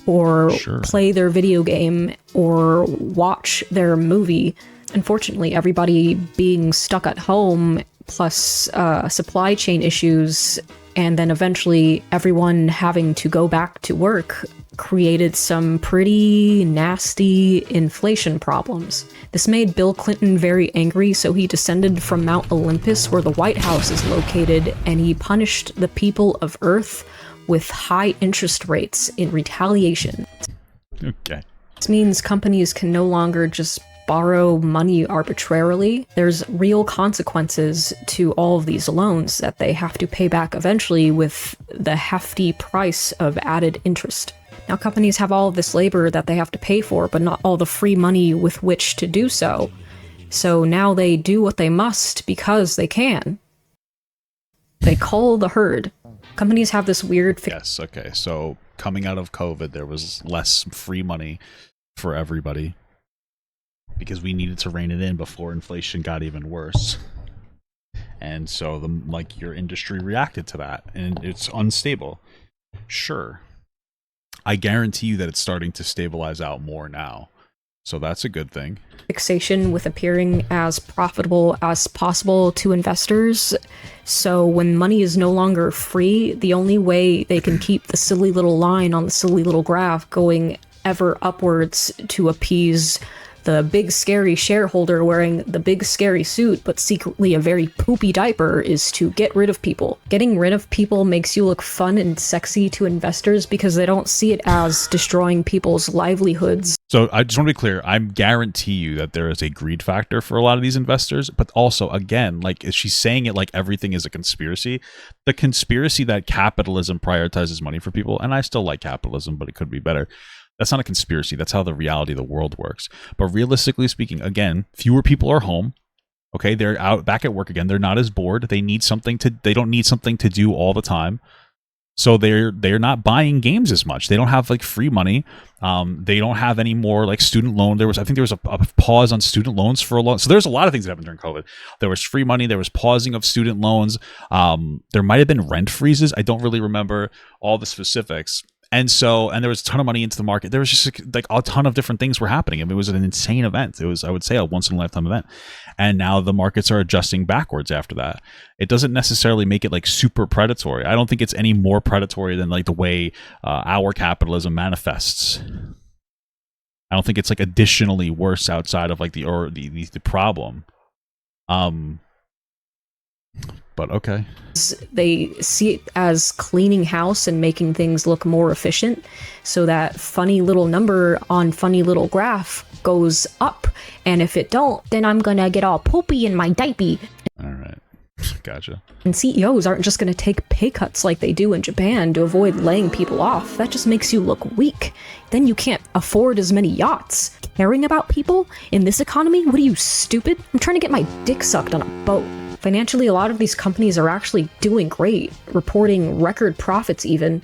or play their video game or watch their movie. Unfortunately, everybody being stuck at home, plus supply chain issues, and then eventually everyone having to go back to work, created some pretty nasty inflation problems. This made Bill Clinton very angry, so he descended from Mount Olympus, where the White House is located, and he punished the people of Earth with high interest rates in retaliation. Okay. This means companies can no longer just borrow money arbitrarily. There's real consequences to all of these loans that they have to pay back eventually with the hefty price of added interest. Now, companies have all of this labor that they have to pay for, but not all the free money with which to do so. So now they do what they must because they can. They cull the herd. Companies have this weird... Yes, okay. So coming out of COVID, there was less free money for everybody because we needed to rein it in before inflation got even worse. And so your industry reacted to that, and it's unstable. Sure. I guarantee you that it's starting to stabilize out more now. So that's a good thing. Fixation with appearing as profitable as possible to investors. So when money is no longer free, the only way they can keep the silly little line on the silly little graph going ever upwards to appease the big scary shareholder wearing the big scary suit but secretly a very poopy diaper is to get rid of people. Getting rid of people makes you look fun and sexy to investors because they don't see it as destroying people's livelihoods. So I just want to be clear, I guarantee you that there is a greed factor for a lot of these investors, but also, again, like she's saying it like everything is a conspiracy. The conspiracy that capitalism prioritizes money for people, and I still like capitalism, but it could be better. That's not a conspiracy. That's how the reality of the world works. But realistically speaking, again, fewer people are home. Okay, they're out back at work again. They're not as bored. They don't need something to do all the time. So they're not buying games as much. They don't have like free money. They don't have any more like student loan. I think there was a pause on student loans for a long. So there's a lot of things that happened during COVID. There was free money. There was pausing of student loans. There might have been rent freezes. I don't really remember all the specifics. And there was a ton of money into the market. There was just like a ton of different things were happening. I mean, it was an insane event. It was, I would say, a once in a lifetime event. And now the markets are adjusting backwards after that. It doesn't necessarily make it like super predatory. I don't think it's any more predatory than like the way our capitalism manifests. I don't think it's like additionally worse outside of like the problem. But okay. They see it as cleaning house and making things look more efficient so that funny little number on funny little graph goes up. And if it don't, then I'm gonna get all poopy in my diaper. All right. Gotcha. And CEOs aren't just gonna take pay cuts like they do in Japan to avoid laying people off. That just makes you look weak. Then you can't afford as many yachts. Caring about people in this economy? What are you, stupid? I'm trying to get my dick sucked on a boat. Financially, a lot of these companies are actually doing great, reporting record profits even.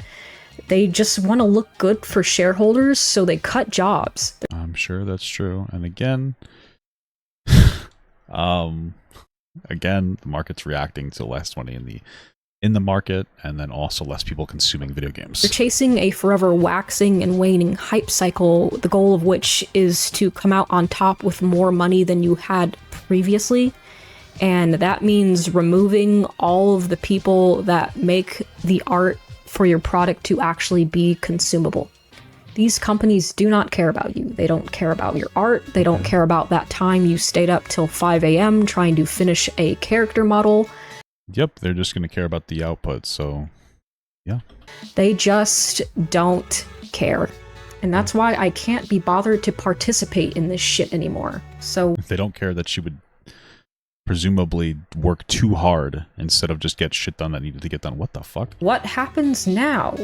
They just want to look good for shareholders, so they cut jobs. I'm sure that's true. And again, the market's reacting to less money in the market, and then also less people consuming video games. They're chasing a forever waxing and waning hype cycle, the goal of which is to come out on top with more money than you had previously. And that means removing all of the people that make the art for your product to actually be consumable. These companies do not care about you. They don't care about your art. They don't care about that time you stayed up till 5 a.m. trying to finish a character model. Yep, they're just going to care about the output, so yeah. They just don't care. And that's why I can't be bothered to participate in this shit anymore. So if they don't care that she would presumably work too hard instead of just get shit done that needed to get done. What the fuck? What happens now?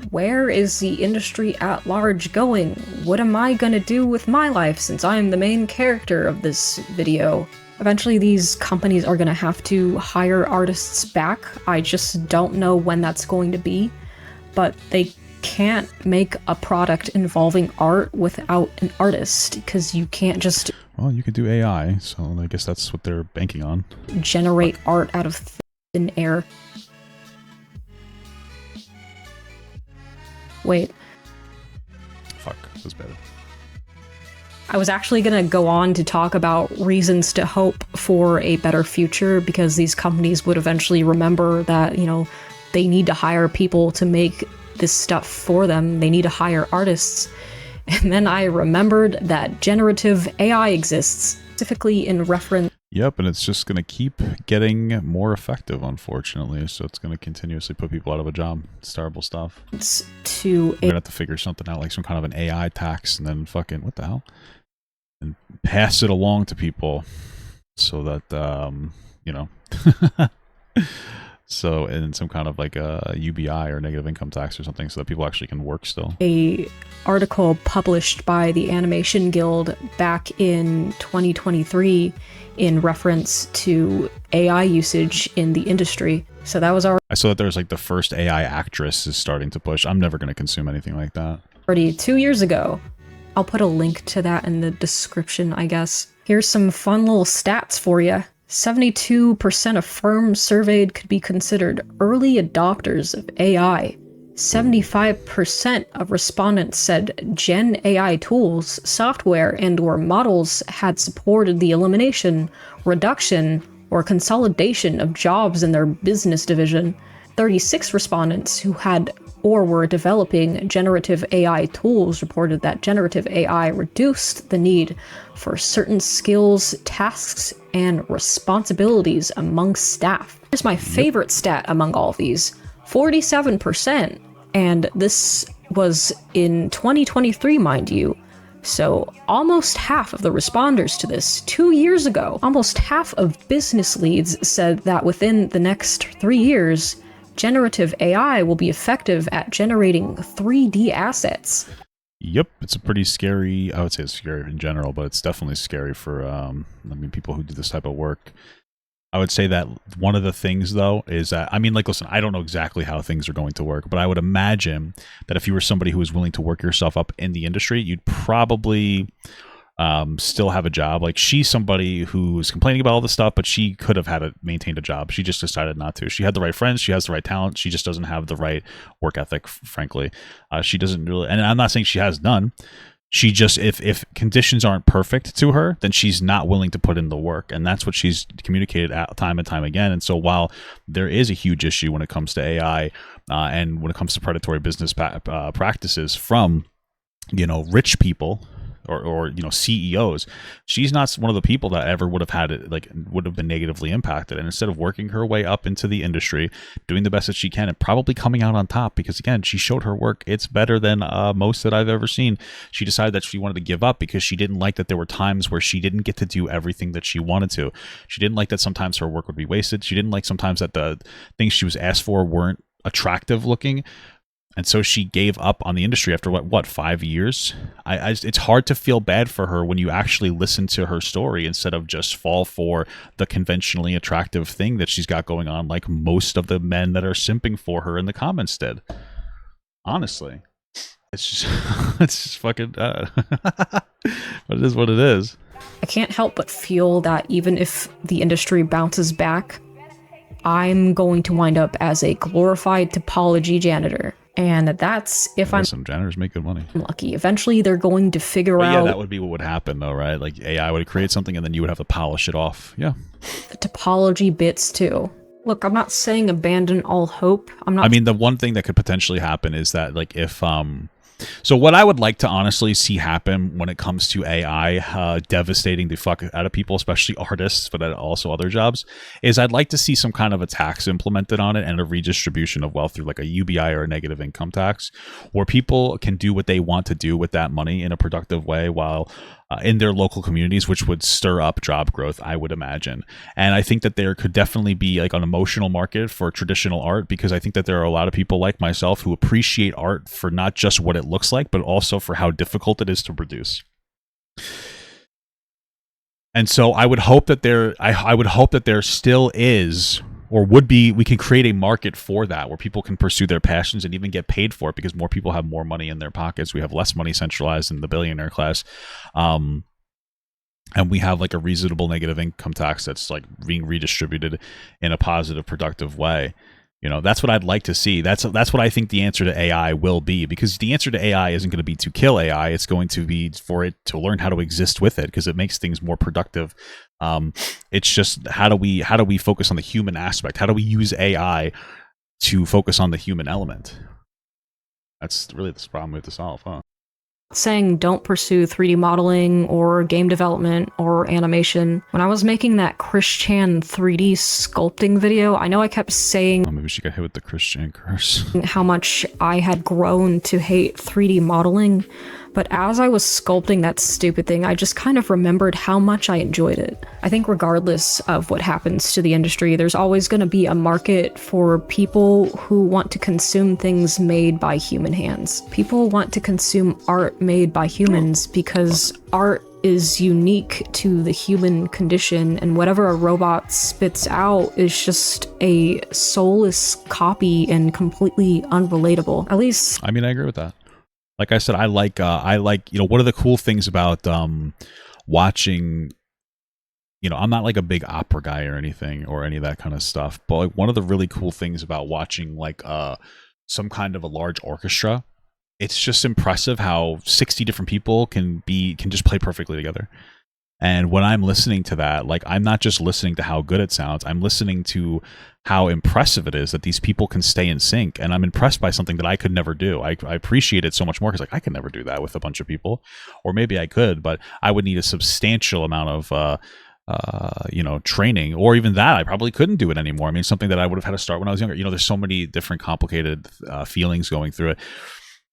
Where is the industry at large going? What am I gonna do with my life since I'm the main character of this video? Eventually these companies are gonna have to hire artists back. I just don't know when that's going to be, but they can't make a product involving art without an artist, because you can't just... Well, you could do AI, so I guess that's what they're banking on. Generate art out of thin air. Wait. Fuck, this is better. I was actually gonna go on to talk about reasons to hope for a better future, because these companies would eventually remember that, you know, they need to hire people to make this stuff for them. They need to hire artists. And then I remembered that generative AI exists, specifically in reference... Yep, and it's just going to keep getting more effective, unfortunately. So it's going to continuously put people out of a job. It's terrible stuff. To We're going to have to figure something out, like some kind of an AI tax, and then fucking, what the hell? And pass it along to people so that, you know... So, and some kind of like a UBI or negative income tax or something, so that people actually can work still. A article published by the Animation Guild back in 2023 in reference to AI usage in the industry. So that was I saw that there's like the first AI actress is starting to push. I'm never going to consume anything like that. already 2 years ago. I'll put a link to that in the description, I guess. Here's some fun little stats for you. 72% of firms surveyed could be considered early adopters of AI. 75% of respondents said Gen AI tools, software, and/or models had supported the elimination, reduction, or consolidation of jobs in their business division. 36 respondents who had or were developing generative AI tools reported that generative AI reduced the need for certain skills, tasks, and responsibilities among staff. Here's my favorite stat among all of these. 47%. And this was in 2023, mind you. So almost half of the responders to this 2 years ago, almost half of business leads said that within the next 3 years, generative AI will be effective at generating 3D assets. Yep, it's a pretty scary, I would say it's scary in general, but it's definitely scary for, people who do this type of work. I would say that one of the things, though, is that, listen, I don't know exactly how things are going to work, but I would imagine that if you were somebody who was willing to work yourself up in the industry, you'd probably still have a job. Like, she's somebody who's complaining about all this stuff, but she could have maintained a job. She just decided not to. She had the right friends. She has the right talent. She just doesn't have the right work ethic, frankly. She doesn't really, and I'm not saying she has none. She just, if conditions aren't perfect to her, then she's not willing to put in the work. And that's what she's communicated time and time again. And so while there is a huge issue when it comes to AI and when it comes to predatory business practices from, rich people, or CEOs, she's not one of the people that ever would have been negatively impacted. And instead of working her way up into the industry, doing the best that she can, and probably coming out on top, because again, she showed her work. It's better than most that I've ever seen. She decided that she wanted to give up because she didn't like that there were times where she didn't get to do everything that she wanted to. She didn't like that sometimes her work would be wasted. She didn't like sometimes that the things she was asked for weren't attractive looking. And so she gave up on the industry after what 5 years? It's hard to feel bad for her when you actually listen to her story instead of just fall for the conventionally attractive thing that she's got going on, like most of the men that are simping for her in the comments did. Honestly, it's just fucking. But it is what it is. I can't help but feel that even if the industry bounces back, I'm going to wind up as a glorified topology janitor. And that's if Listen, janitors make good money. I'm lucky. Eventually, they're going to figure out... Yeah, that would be what would happen, though, right? Like, AI would create something, and then you would have to polish it off. Yeah. The topology bits, too. Look, I'm not saying abandon all hope. The one thing that could potentially happen is that, like, if... So what I would like to honestly see happen when it comes to AI devastating the fuck out of people, especially artists, but also other jobs, is I'd like to see some kind of a tax implemented on it and a redistribution of wealth through like a UBI or a negative income tax, where people can do what they want to do with that money in a productive way while in their local communities, which would stir up job growth, I would imagine. And I think that there could definitely be like an emotional market for traditional art, because I think that there are a lot of people like myself who appreciate art for not just what it looks like, but also for how difficult it is to produce. And so I would hope that there still is, or would be, we can create a market for that where people can pursue their passions and even get paid for it, because more people have more money in their pockets. We have less money centralized in the billionaire class. And we have like a reasonable negative income tax that's like being redistributed in a positive, productive way. That's what I'd like to see. That's what I think the answer to AI will be, because the answer to AI isn't going to be to kill AI. It's going to be for it to learn how to exist with it, because it makes things more productive. It's just how do we focus on the human aspect? How do we use AI to focus on the human element? That's really the problem we have to solve, huh? Saying don't pursue 3D modeling or game development or animation. When I was making that Chris Chan 3D sculpting video, I know I kept saying maybe she got hit with the Chris Chan curse. How much I had grown to hate 3D modeling, But as I was sculpting that stupid thing, I just kind of remembered how much I enjoyed it. I think regardless of what happens to the industry, there's always going to be a market for people who want to consume things made by human hands. People want to consume art made by humans because art is unique to the human condition, and whatever a robot spits out is just a soulless copy and completely unrelatable. At least, I mean, I agree with that. Like I said, I like, one of the cool things about watching, I'm not like a big opera guy or anything or any of that kind of stuff, but like one of the really cool things about watching like some kind of a large orchestra, it's just impressive how 60 different people can just play perfectly together. And when I'm listening to that, like, I'm not just listening to how good it sounds, I'm listening to how impressive it is that these people can stay in sync. And I'm impressed by something that I could never do. I appreciate it so much more because, like, I could never do that with a bunch of people. Or maybe I could, but I would need a substantial amount of, training, or even that I probably couldn't do it anymore. I mean, something that I would have had to start when I was younger. There's so many different complicated feelings going through it.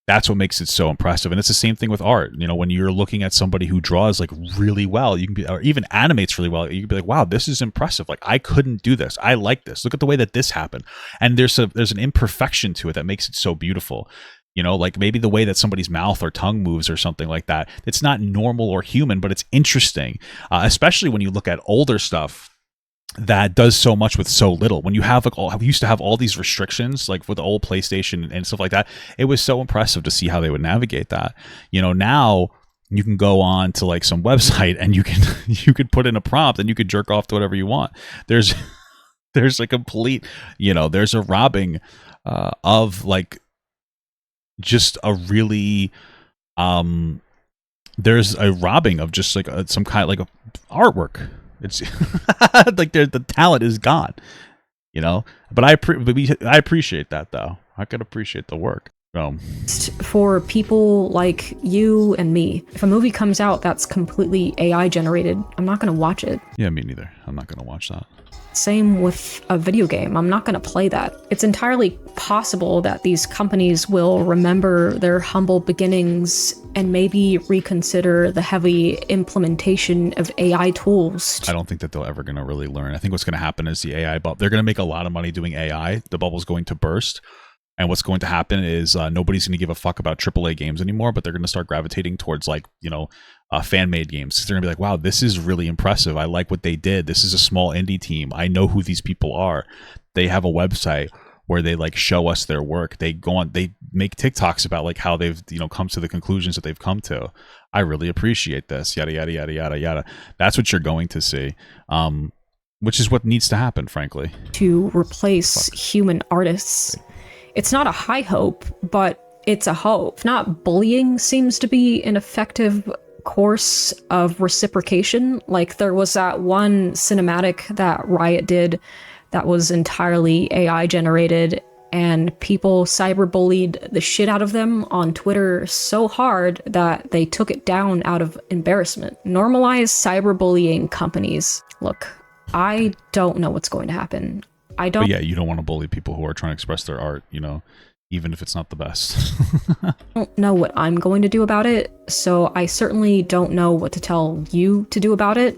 That's what makes it so impressive. And it's the same thing with art. When you're looking at somebody who draws like really well, you can be, or even animates really well, you can be like, wow, this is impressive. Like, I couldn't do this. I like this. Look at the way that this happened. And there's an imperfection to it that makes it so beautiful. Like maybe the way that somebody's mouth or tongue moves or something like that. It's not normal or human, but it's interesting. Especially when you look at older stuff that does so much with so little. When you have we used to have all these restrictions, like with the old PlayStation and stuff like that, it was so impressive to see how they would navigate that. Now you can go on to like some website and you could put in a prompt and you could jerk off to whatever you want. There's a complete, there's a robbing of like just a really there's a robbing of just like some kind of like a artwork. It's like the talent is gone, But I appreciate that though. I could appreciate the work. For people like you and me, if a movie comes out that's completely AI generated, I'm not going to watch it. Yeah, me neither. I'm not going to watch that. Same with a video game. I'm not going to play that. It's entirely possible that these companies will remember their humble beginnings and maybe reconsider the heavy implementation of AI tools. I don't think that they're ever going to really learn. I think what's going to happen is the AI bubble. They're going to make a lot of money doing AI. The bubble's going to burst. And what's going to happen is nobody's going to give a fuck about AAA games anymore, but they're going to start gravitating towards like, fan-made games. They're going to be like, wow, this is really impressive. I like what they did. This is a small indie team. I know who these people are. They have a website where they like show us their work. They go on, they make TikToks about like how they've, come to the conclusions that they've come to. I really appreciate this, yada, yada, yada, yada, yada. That's what you're going to see. Which is what needs to happen, frankly. To replace human artists. It's not a high hope, but it's a hope. If not, bullying seems to be an effective course of reciprocation. Like there was that one cinematic that Riot did that was entirely AI generated, and people cyberbullied the shit out of them on Twitter so hard that they took it down out of embarrassment. Normalize cyberbullying companies. Look, I don't know what's going to happen. But yeah, you don't want to bully people who are trying to express their art, even if it's not the best. I don't know what I'm going to do about it, so I certainly don't know what to tell you to do about it.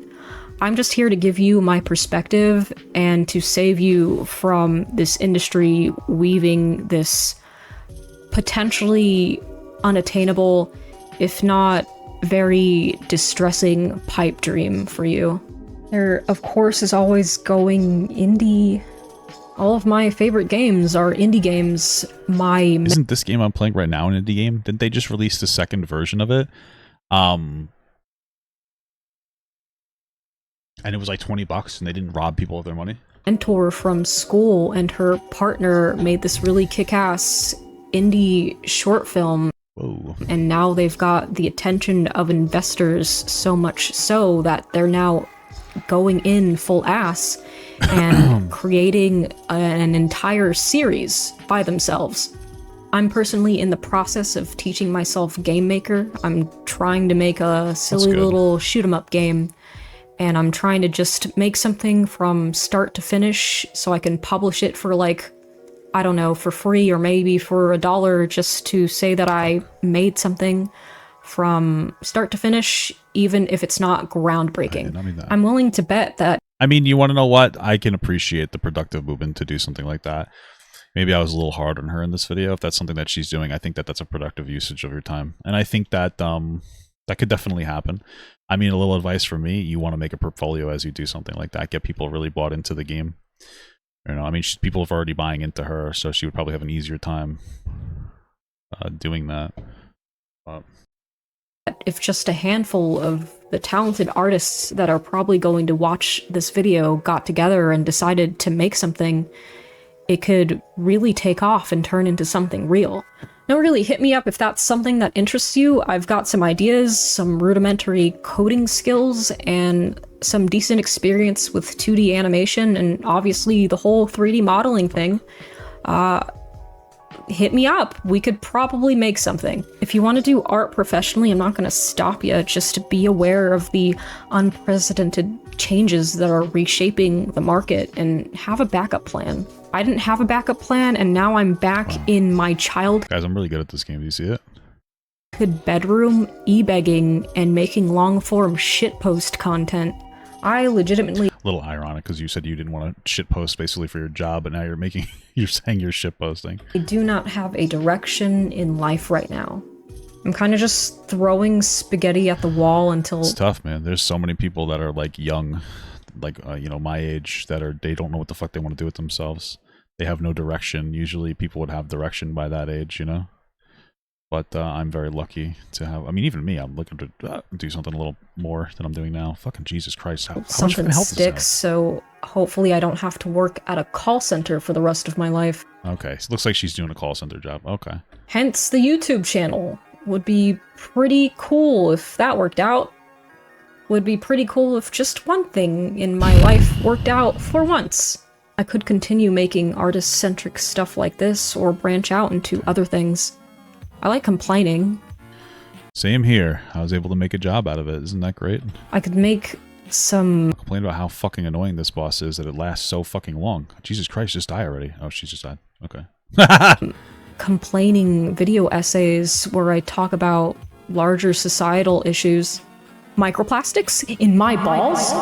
I'm just here to give you my perspective and to save you from this industry weaving this potentially unattainable, if not very distressing pipe dream for you. There, of course, is always going indie. All of my favorite games are indie games. Isn't this game I'm playing right now an indie game? Didn't they just release the second version of it? And it was like $20 and they didn't rob people of their money? Mentor from school and her partner made this really kick-ass indie short film. Whoa. And now they've got the attention of investors, so much so that they're now going in full ass and creating an entire series by themselves. I'm personally in the process of teaching myself Game Maker. I'm trying to make a silly little shoot-'em-up game, and I'm trying to just make something from start to finish so I can publish it for like, I don't know, for free or maybe for $1 just to say that I made something from start to finish, even if it's not I groundbreaking. did not mean that. I'm willing to bet that I mean, you want to know what? I can appreciate the productive movement to do something like that. Maybe I was a little hard on her in this video. If that's something that she's doing, I think that that's a productive usage of your time. And I think that that could definitely happen. I mean, a little advice from me, you want to make a portfolio as you do something like that. Get people really bought into the game. You know, I mean, people are already buying into her, so she would probably have an easier time doing that. if just a handful of the talented artists that are probably going to watch this video got together and decided to make something, it could really take off and turn into something real. No, really, hit me up if that's something that interests you. I've got some ideas, some rudimentary coding skills, and some decent experience with 2D animation, and obviously the whole 3D modeling thing. Hit me up. We could probably make something. If you want to do art professionally, I'm not going to stop you. Just be aware of the unprecedented changes that are reshaping the market and have a backup plan. I didn't have a backup plan, and now I'm back in my childhood Guys, I'm really good at this game. Do you see it? bedroom, e-begging, and making long-form shitpost content. I legitimately... A little ironic because you said you didn't want to shitpost basically for your job, but now you're making, you're saying you're shitposting. I do not have a direction in life right now. I'm kind of just throwing spaghetti at the wall until... It's tough, man. There's so many people that are like young, like, you know, my age, that are, they don't know what the fuck they want to do with themselves. They have no direction. Usually people would have direction by that age, you know? But I'm very lucky to have, I mean, even me, I'm looking to do something a little more than I'm doing now. Fucking Jesus Christ. How much something fucking help sticks, so hopefully I don't have to work at a call center for the rest of my life. Okay, so it looks like she's doing a call center job. Okay. Hence the YouTube channel. Would be pretty cool if that worked out. Would be pretty cool if just one thing in my life worked out for once. I could continue making artist-centric stuff like this, or branch out into other things. I like complaining. Same here. I was able to make a job out of it. Isn't that great? I could make some... Complain about how fucking annoying this boss is that it lasts so fucking long. Jesus Christ, just die already. Oh, she just died. Okay. complaining video essays where I talk about larger societal issues. Microplastics in my balls?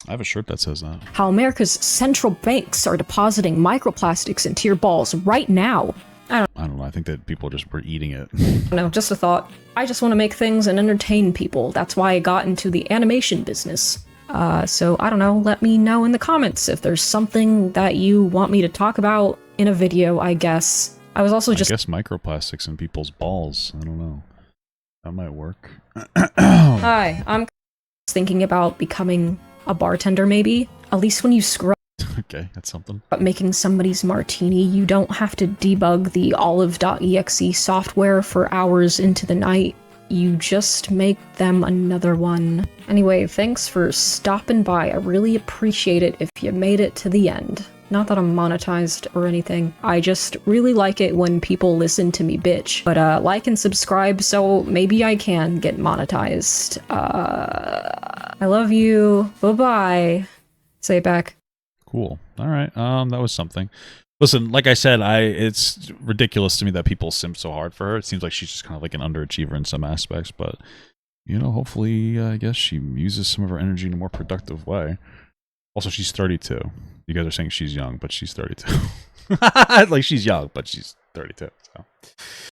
I have a shirt that says that. How America's central banks are depositing microplastics into your balls right now. I don't know. I think that people just were eating it. No, just a thought. I just want to make things and entertain people. That's why I got into the animation business. So I don't know, let me know in the comments if there's something that you want me to talk about in a video, I guess. I was also I guess microplastics in people's balls. I don't know. That might work. Hi, I'm thinking about becoming a bartender maybe. At least when you scrub Okay, that's something. up making somebody's martini, you don't have to debug the olive.exe software for hours into the night. You just make them another one. Anyway, thanks for stopping by. I really appreciate it if you made it to the end. Not that I'm monetized or anything. I just really like it when people listen to me bitch. But like and subscribe so maybe I can get monetized. I love you. Bye-bye. Say it back. Cool. All right. That was something. Listen, like I said, it's ridiculous to me that people simp so hard for her. It seems like she's just kind of like an underachiever in some aspects, but you know, hopefully, I guess she uses some of her energy in a more productive way. Also, she's 32. You guys are saying she's young, but she's 32. Like she's young, but she's 32. So.